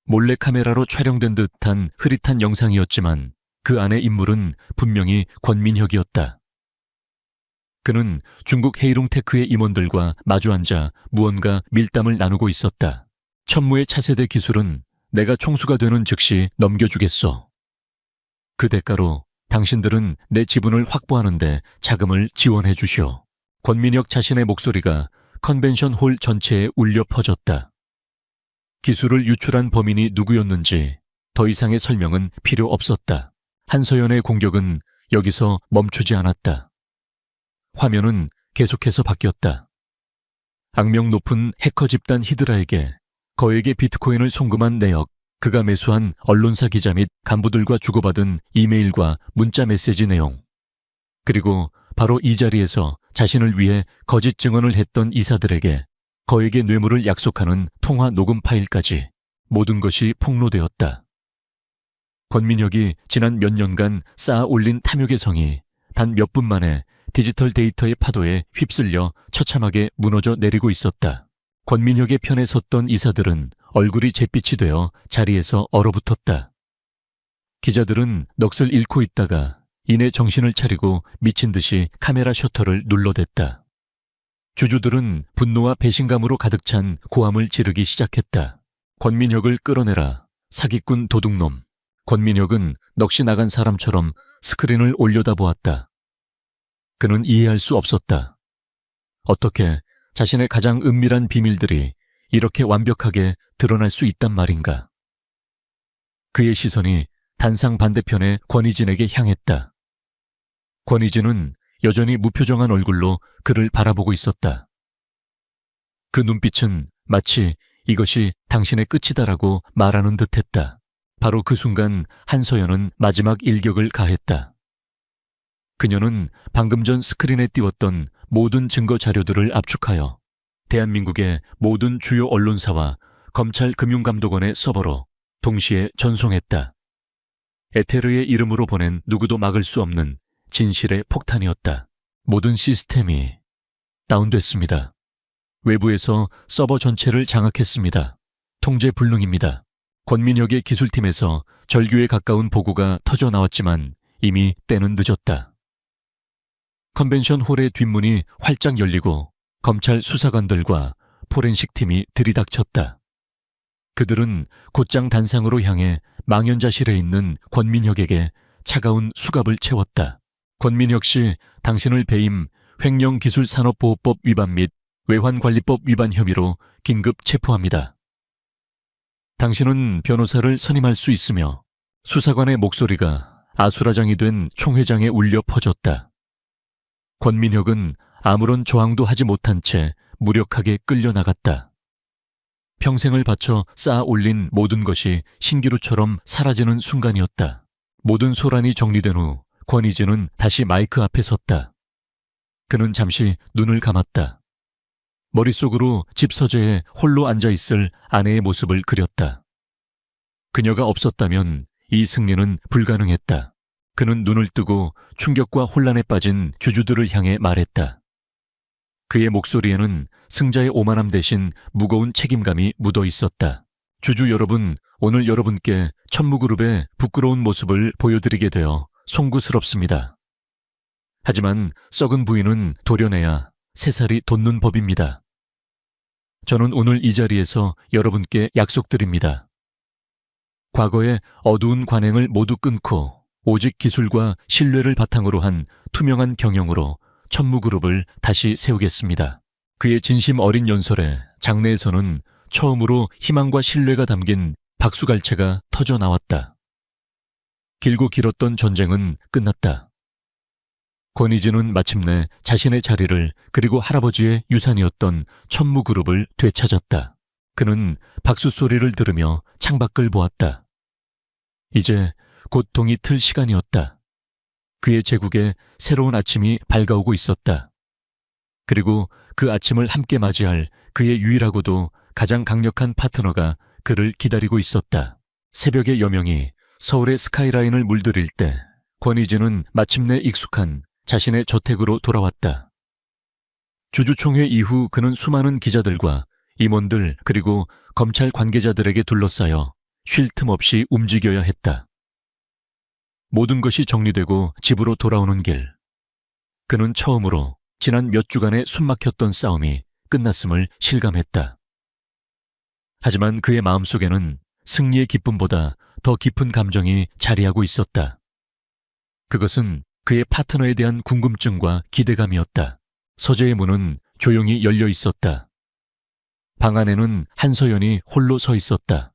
몰래카메라로 촬영된 듯한 흐릿한 영상이었지만 그 안의 인물은 분명히 권민혁이었다. 그는 중국 헤이룽테크의 임원들과 마주 앉아 무언가 밀담을 나누고 있었다. 천무의 차세대 기술은 내가 총수가 되는 즉시 넘겨주겠소. 그 대가로 당신들은 내 지분을 확보하는데 자금을 지원해 주시오. 권민혁 자신의 목소리가 컨벤션 홀 전체에 울려 퍼졌다. 기술을 유출한 범인이 누구였는지 더 이상의 설명은 필요 없었다. 한서연의 공격은 여기서 멈추지 않았다. 화면은 계속해서 바뀌었다. 악명 높은 해커 집단 히드라에게 거액의 비트코인을 송금한 내역, 그가 매수한 언론사 기자 및 간부들과 주고받은 이메일과 문자 메시지 내용, 그리고 바로 이 자리에서 자신을 위해 거짓 증언을 했던 이사들에게 거액의 뇌물을 약속하는 통화 녹음 파일까지 모든 것이 폭로되었다. 권민혁이 지난 몇 년간 쌓아 올린 탐욕의 성이 단 몇 분 만에 디지털 데이터의 파도에 휩쓸려 처참하게 무너져 내리고 있었다. 권민혁의 편에 섰던 이사들은 얼굴이 잿빛이 되어 자리에서 얼어붙었다. 기자들은 넋을 잃고 있다가 이내 정신을 차리고 미친 듯이 카메라 셔터를 눌러댔다. 주주들은 분노와 배신감으로 가득 찬 고함을 지르기 시작했다. 권민혁을 끌어내라. 사기꾼 도둑놈. 권민혁은 넋이 나간 사람처럼 스크린을 올려다보았다. 그는 이해할 수 없었다. 어떻게 자신의 가장 은밀한 비밀들이 이렇게 완벽하게 드러날 수 있단 말인가. 그의 시선이 단상 반대편의 권희진에게 향했다. 권희진은 여전히 무표정한 얼굴로 그를 바라보고 있었다. 그 눈빛은 마치 이것이 당신의 끝이다라고 말하는 듯했다. 바로 그 순간 한서연은 마지막 일격을 가했다. 그녀는 방금 전 스크린에 띄웠던 모든 증거 자료들을 압축하여 대한민국의 모든 주요 언론사와 검찰 금융감독원의 서버로 동시에 전송했다. 에테르의 이름으로 보낸 누구도 막을 수 없는 진실의 폭탄이었다. 모든 시스템이 다운됐습니다. 외부에서 서버 전체를 장악했습니다. 통제 불능입니다. 권민혁의 기술팀에서 절규에 가까운 보고가 터져 나왔지만 이미 때는 늦었다. 컨벤션 홀의 뒷문이 활짝 열리고 검찰 수사관들과 포렌식 팀이 들이닥쳤다. 그들은 곧장 단상으로 향해 망연자실해 있는 권민혁에게 차가운 수갑을 채웠다. 권민혁 씨, 당신을 배임 횡령기술산업보호법 위반 및 외환관리법 위반 혐의로 긴급 체포합니다. 당신은 변호사를 선임할 수 있으며 수사관의 목소리가 아수라장이 된 총회장에 울려 퍼졌다. 권민혁은 아무런 저항도 하지 못한 채 무력하게 끌려나갔다. 평생을 바쳐 쌓아 올린 모든 것이 신기루처럼 사라지는 순간이었다. 모든 소란이 정리된 후 권희진은 다시 마이크 앞에 섰다. 그는 잠시 눈을 감았다. 머릿속으로 집 서재에 홀로 앉아있을 아내의 모습을 그렸다. 그녀가 없었다면 이 승리는 불가능했다. 그는 눈을 뜨고 충격과 혼란에 빠진 주주들을 향해 말했다. 그의 목소리에는 승자의 오만함 대신 무거운 책임감이 묻어 있었다. 주주 여러분, 오늘 여러분께 천무그룹의 부끄러운 모습을 보여드리게 되어 송구스럽습니다. 하지만 썩은 부인은 도려내야 새살이 돋는 법입니다. 저는 오늘 이 자리에서 여러분께 약속드립니다. 과거의 어두운 관행을 모두 끊고 오직 기술과 신뢰를 바탕으로 한 투명한 경영으로 천무그룹을 다시 세우겠습니다. 그의 진심 어린 연설에 장내에서는 처음으로 희망과 신뢰가 담긴 박수갈채가 터져 나왔다. 길고 길었던 전쟁은 끝났다. 권희진은 마침내 자신의 자리를 그리고 할아버지의 유산이었던 천무그룹을 되찾았다. 그는 박수 소리를 들으며 창밖을 보았다. 이제 곧 동이 틀 시간이었다. 그의 제국에 새로운 아침이 밝아오고 있었다. 그리고 그 아침을 함께 맞이할 그의 유일하고도 가장 강력한 파트너가 그를 기다리고 있었다. 새벽의 여명이 서울의 스카이라인을 물들일 때 권희진은 마침내 익숙한 자신의 저택으로 돌아왔다. 주주총회 이후 그는 수많은 기자들과 임원들 그리고 검찰 관계자들에게 둘러싸여 쉴 틈 없이 움직여야 했다. 모든 것이 정리되고 집으로 돌아오는 길. 그는 처음으로 지난 몇 주간의 숨막혔던 싸움이 끝났음을 실감했다. 하지만 그의 마음속에는 승리의 기쁨보다 더 깊은 감정이 자리하고 있었다. 그것은 그의 파트너에 대한 궁금증과 기대감이었다. 서재의 문은 조용히 열려 있었다. 방 안에는 한서연이 홀로 서 있었다.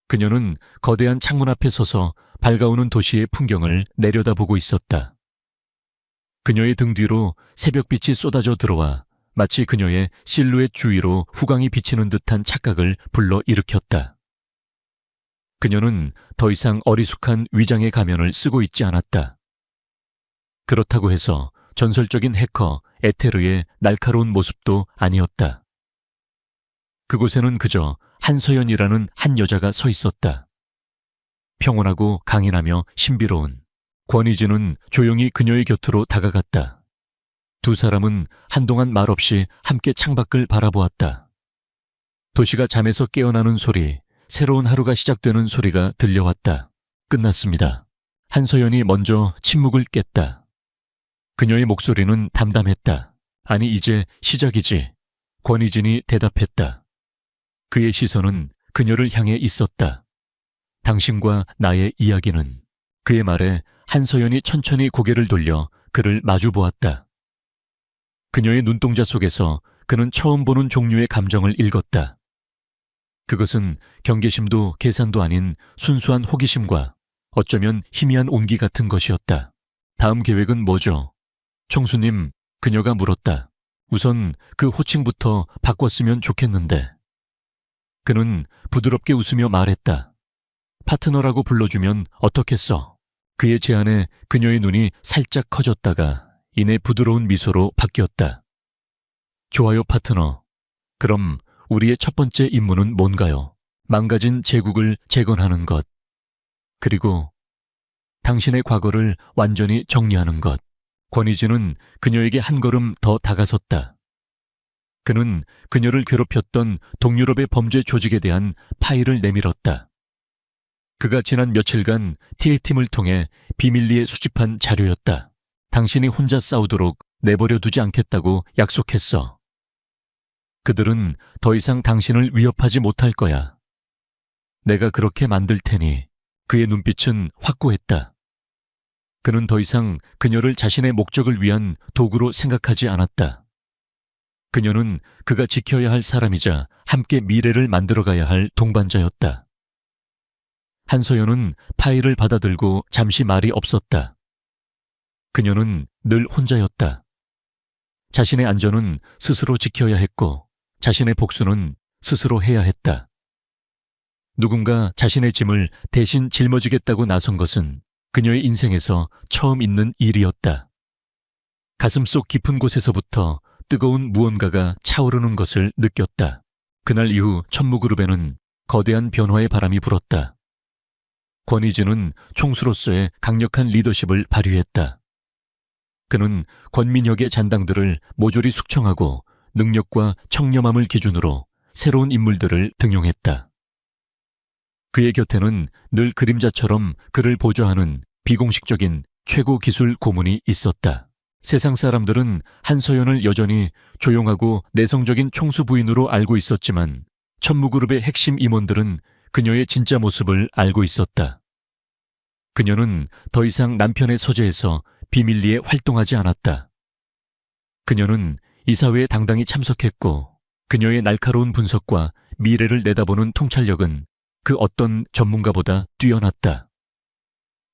그녀는 거대한 창문 앞에 서서 밝아오는 도시의 풍경을 내려다보고 있었다. 그녀의 등 뒤로 새벽빛이 쏟아져 들어와 마치 그녀의 실루엣 주위로 후광이 비치는 듯한 착각을 불러일으켰다. 그녀는 더 이상 어리숙한 위장의 가면을 쓰고 있지 않았다. 그렇다고 해서 전설적인 해커 에테르의 날카로운 모습도 아니었다. 그곳에는 그저 한서연이라는 한 여자가 서 있었다. 평온하고 강인하며 신비로운. 권희진은 조용히 그녀의 곁으로 다가갔다. 두 사람은 한동안 말없이 함께 창밖을 바라보았다. 도시가 잠에서 깨어나는 소리, 새로운 하루가 시작되는 소리가 들려왔다. 끝났습니다. 한서연이 먼저 침묵을 깼다. 그녀의 목소리는 담담했다. 아니, 이제 시작이지. 권희진이 대답했다. 그의 시선은 그녀를 향해 있었다. 당신과 나의 이야기는. 그의 말에 한서연이 천천히 고개를 돌려 그를 마주 보았다. 그녀의 눈동자 속에서 그는 처음 보는 종류의 감정을 읽었다. 그것은 경계심도 계산도 아닌 순수한 호기심과 어쩌면 희미한 온기 같은 것이었다. 다음 계획은 뭐죠? 총수님, 그녀가 물었다. 우선 그 호칭부터 바꿨으면 좋겠는데. 그는 부드럽게 웃으며 말했다. 파트너라고 불러주면 어떻겠어? 그의 제안에 그녀의 눈이 살짝 커졌다가 이내 부드러운 미소로 바뀌었다. 좋아요, 파트너. 그럼 우리의 첫 번째 임무는 뭔가요? 망가진 제국을 재건하는 것. 그리고 당신의 과거를 완전히 정리하는 것. 권희진은 그녀에게 한 걸음 더 다가섰다. 그는 그녀를 괴롭혔던 동유럽의 범죄 조직에 대한 파일을 내밀었다. 그가 지난 며칠간 TA팀을 통해 비밀리에 수집한 자료였다. 당신이 혼자 싸우도록 내버려 두지 않겠다고 약속했어. 그들은 더 이상 당신을 위협하지 못할 거야. 내가 그렇게 만들 테니. 그의 눈빛은 확고했다. 그는 더 이상 그녀를 자신의 목적을 위한 도구로 생각하지 않았다. 그녀는 그가 지켜야 할 사람이자 함께 미래를 만들어가야 할 동반자였다. 한서연은 파일을 받아들고 잠시 말이 없었다. 그녀는 늘 혼자였다. 자신의 안전은 스스로 지켜야 했고 자신의 복수는 스스로 해야 했다. 누군가 자신의 짐을 대신 짊어지겠다고 나선 것은 그녀의 인생에서 처음 있는 일이었다. 가슴속 깊은 곳에서부터 뜨거운 무언가가 차오르는 것을 느꼈다. 그날 이후 천무그룹에는 거대한 변화의 바람이 불었다. 권희진은 총수로서의 강력한 리더십을 발휘했다. 그는 권민혁의 잔당들을 모조리 숙청하고 능력과 청렴함을 기준으로 새로운 인물들을 등용했다. 그의 곁에는 늘 그림자처럼 그를 보좌하는 비공식적인 최고 기술 고문이 있었다. 세상 사람들은 한서연을 여전히 조용하고 내성적인 총수 부인으로 알고 있었지만 천무그룹의 핵심 임원들은 그녀의 진짜 모습을 알고 있었다. 그녀는 더 이상 남편의 서재에서 비밀리에 활동하지 않았다. 그녀는 이사회에 당당히 참석했고 그녀의 날카로운 분석과 미래를 내다보는 통찰력은 그 어떤 전문가보다 뛰어났다.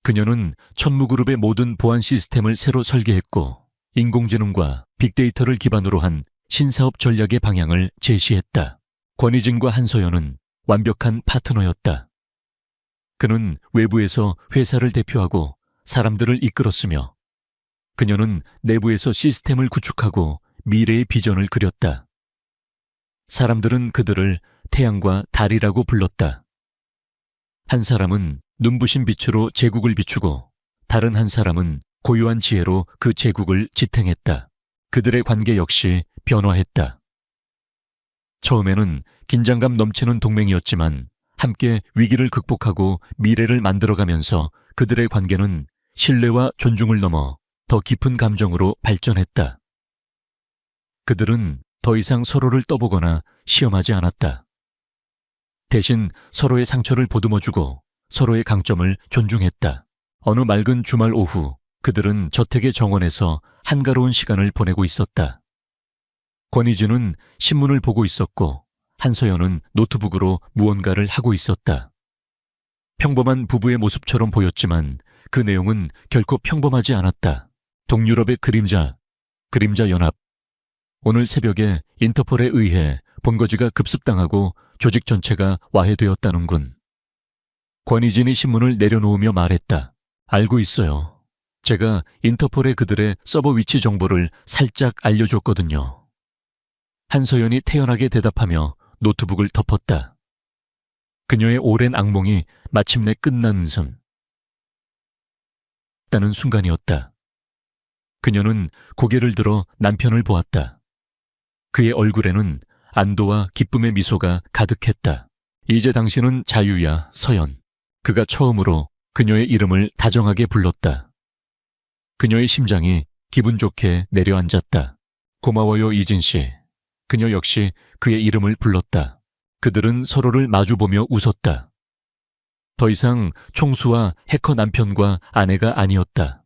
그녀는 천무그룹의 모든 보안 시스템을 새로 설계했고 인공지능과 빅데이터를 기반으로 한 신사업 전략의 방향을 제시했다. 권희진과 한서연은 완벽한 파트너였다. 그는 외부에서 회사를 대표하고 사람들을 이끌었으며 그녀는 내부에서 시스템을 구축하고 미래의 비전을 그렸다. 사람들은 그들을 태양과 달이라고 불렀다. 한 사람은 눈부신 빛으로 제국을 비추고 다른 한 사람은 고유한 지혜로 그 제국을 지탱했다. 그들의 관계 역시 변화했다. 처음에는 긴장감 넘치는 동맹이었지만 함께 위기를 극복하고 미래를 만들어가면서 그들의 관계는 신뢰와 존중을 넘어 더 깊은 감정으로 발전했다. 그들은 더 이상 서로를 떠보거나 시험하지 않았다. 대신 서로의 상처를 보듬어주고 서로의 강점을 존중했다. 어느 맑은 주말 오후 그들은 저택의 정원에서 한가로운 시간을 보내고 있었다. 권희진은 신문을 보고 있었고 한서연은 노트북으로 무언가를 하고 있었다. 평범한 부부의 모습처럼 보였지만 그 내용은 결코 평범하지 않았다. 동유럽의 그림자 연합. 오늘 새벽에 인터폴에 의해 본거지가 급습당하고 조직 전체가 와해되었다는군. 권희진이 신문을 내려놓으며 말했다. 알고 있어요. 제가 인터폴에 그들의 서버 위치 정보를 살짝 알려줬거든요. 한서연이 태연하게 대답하며 노트북을 덮었다. 그녀의 오랜 악몽이 마침내 끝나는 다는 순간이었다. 그녀는 고개를 들어 남편을 보았다. 그의 얼굴에는 안도와 기쁨의 미소가 가득했다. 이제 당신은 자유야, 서연. 그가 처음으로 그녀의 이름을 다정하게 불렀다. 그녀의 심장이 기분 좋게 내려앉았다. 고마워요, 이진 씨. 그녀 역시 그의 이름을 불렀다. 그들은 서로를 마주보며 웃었다. 더 이상 총수와 해커 남편과 아내가 아니었다.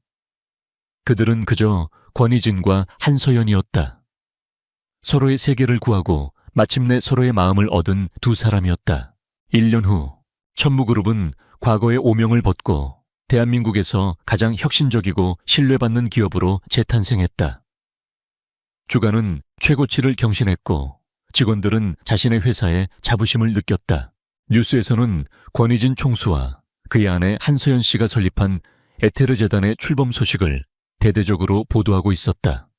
그들은 그저 권희진과 한서연이었다. 서로의 세계를 구하고 마침내 서로의 마음을 얻은 두 사람이었다. 1년 후 천무그룹은 과거의 오명을 벗고 대한민국에서 가장 혁신적이고 신뢰받는 기업으로 재탄생했다. 주가는 최고치를 경신했고 직원들은 자신의 회사에 자부심을 느꼈다. 뉴스에서는 권희진 총수와 그의 아내 한서연 씨가 설립한 에테르 재단의 출범 소식을 대대적으로 보도하고 있었다.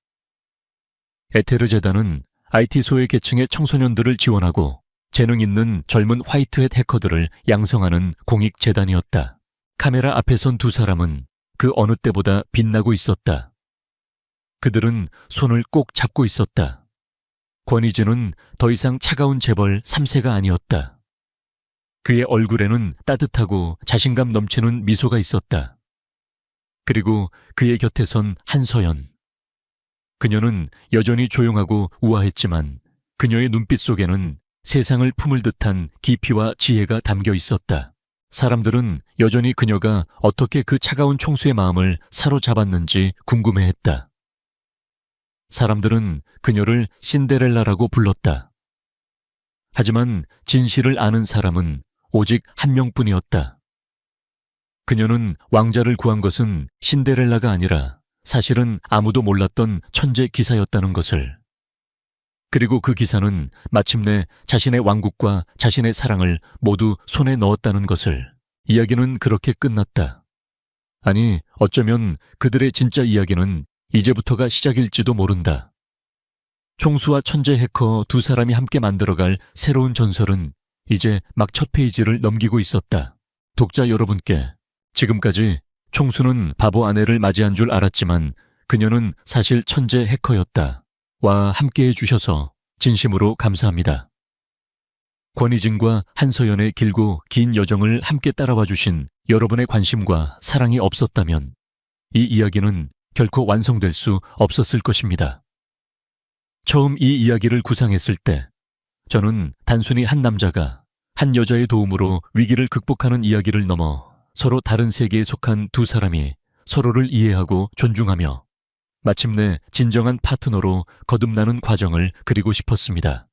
에테르 재단은 IT 소외 계층의 청소년들을 지원하고 재능 있는 젊은 화이트햇 해커들을 양성하는 공익 재단이었다. 카메라 앞에 선 두 사람은 그 어느 때보다 빛나고 있었다. 그들은 손을 꼭 잡고 있었다. 권희진은 더 이상 차가운 재벌 3세가 아니었다. 그의 얼굴에는 따뜻하고 자신감 넘치는 미소가 있었다. 그리고 그의 곁에 선 한서연. 그녀는 여전히 조용하고 우아했지만 그녀의 눈빛 속에는 세상을 품을 듯한 깊이와 지혜가 담겨 있었다. 사람들은 여전히 그녀가 어떻게 그 차가운 총수의 마음을 사로잡았는지 궁금해했다. 사람들은 그녀를 신데렐라라고 불렀다. 하지만 진실을 아는 사람은 오직 한 명뿐이었다. 그녀는 왕자를 구한 것은 신데렐라가 아니라 사실은 아무도 몰랐던 천재 기사였다는 것을. 그리고 그 기사는 마침내 자신의 왕국과 자신의 사랑을 모두 손에 넣었다는 것을. 이야기는 그렇게 끝났다. 아니, 어쩌면 그들의 진짜 이야기는 이제부터가 시작일지도 모른다. 총수와 천재 해커 두 사람이 함께 만들어갈 새로운 전설은 이제 막 첫 페이지를 넘기고 있었다. 독자 여러분께, 지금까지 총수는 바보 아내를 맞이한 줄 알았지만 그녀는 사실 천재 해커였다. 와 함께해 주셔서 진심으로 감사합니다. 권희진과 한서연의 길고 긴 여정을 함께 따라와 주신 여러분의 관심과 사랑이 없었다면 이 이야기는 결코 완성될 수 없었을 것입니다. 처음 이 이야기를 구상했을 때 저는 단순히 한 남자가 한 여자의 도움으로 위기를 극복하는 이야기를 넘어 서로 다른 세계에 속한 두 사람이 서로를 이해하고 존중하며 마침내 진정한 파트너로 거듭나는 과정을 그리고 싶었습니다.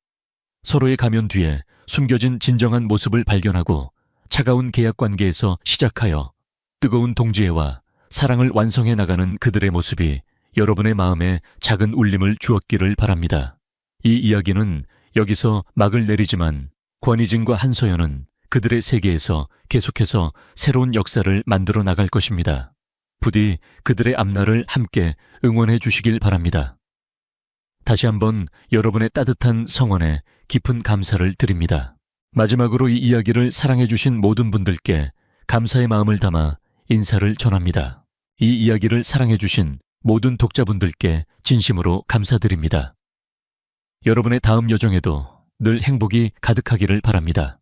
서로의 가면 뒤에 숨겨진 진정한 모습을 발견하고 차가운 계약 관계에서 시작하여 뜨거운 동지애와 사랑을 완성해 나가는 그들의 모습이 여러분의 마음에 작은 울림을 주었기를 바랍니다. 이 이야기는 여기서 막을 내리지만 권희진과 한서연은 그들의 세계에서 계속해서 새로운 역사를 만들어 나갈 것입니다. 부디 그들의 앞날을 함께 응원해 주시길 바랍니다. 다시 한번 여러분의 따뜻한 성원에 깊은 감사를 드립니다. 마지막으로 이 이야기를 사랑해주신 모든 분들께 감사의 마음을 담아 인사를 전합니다. 이 이야기를 사랑해주신 모든 독자분들께 진심으로 감사드립니다. 여러분의 다음 여정에도 늘 행복이 가득하기를 바랍니다.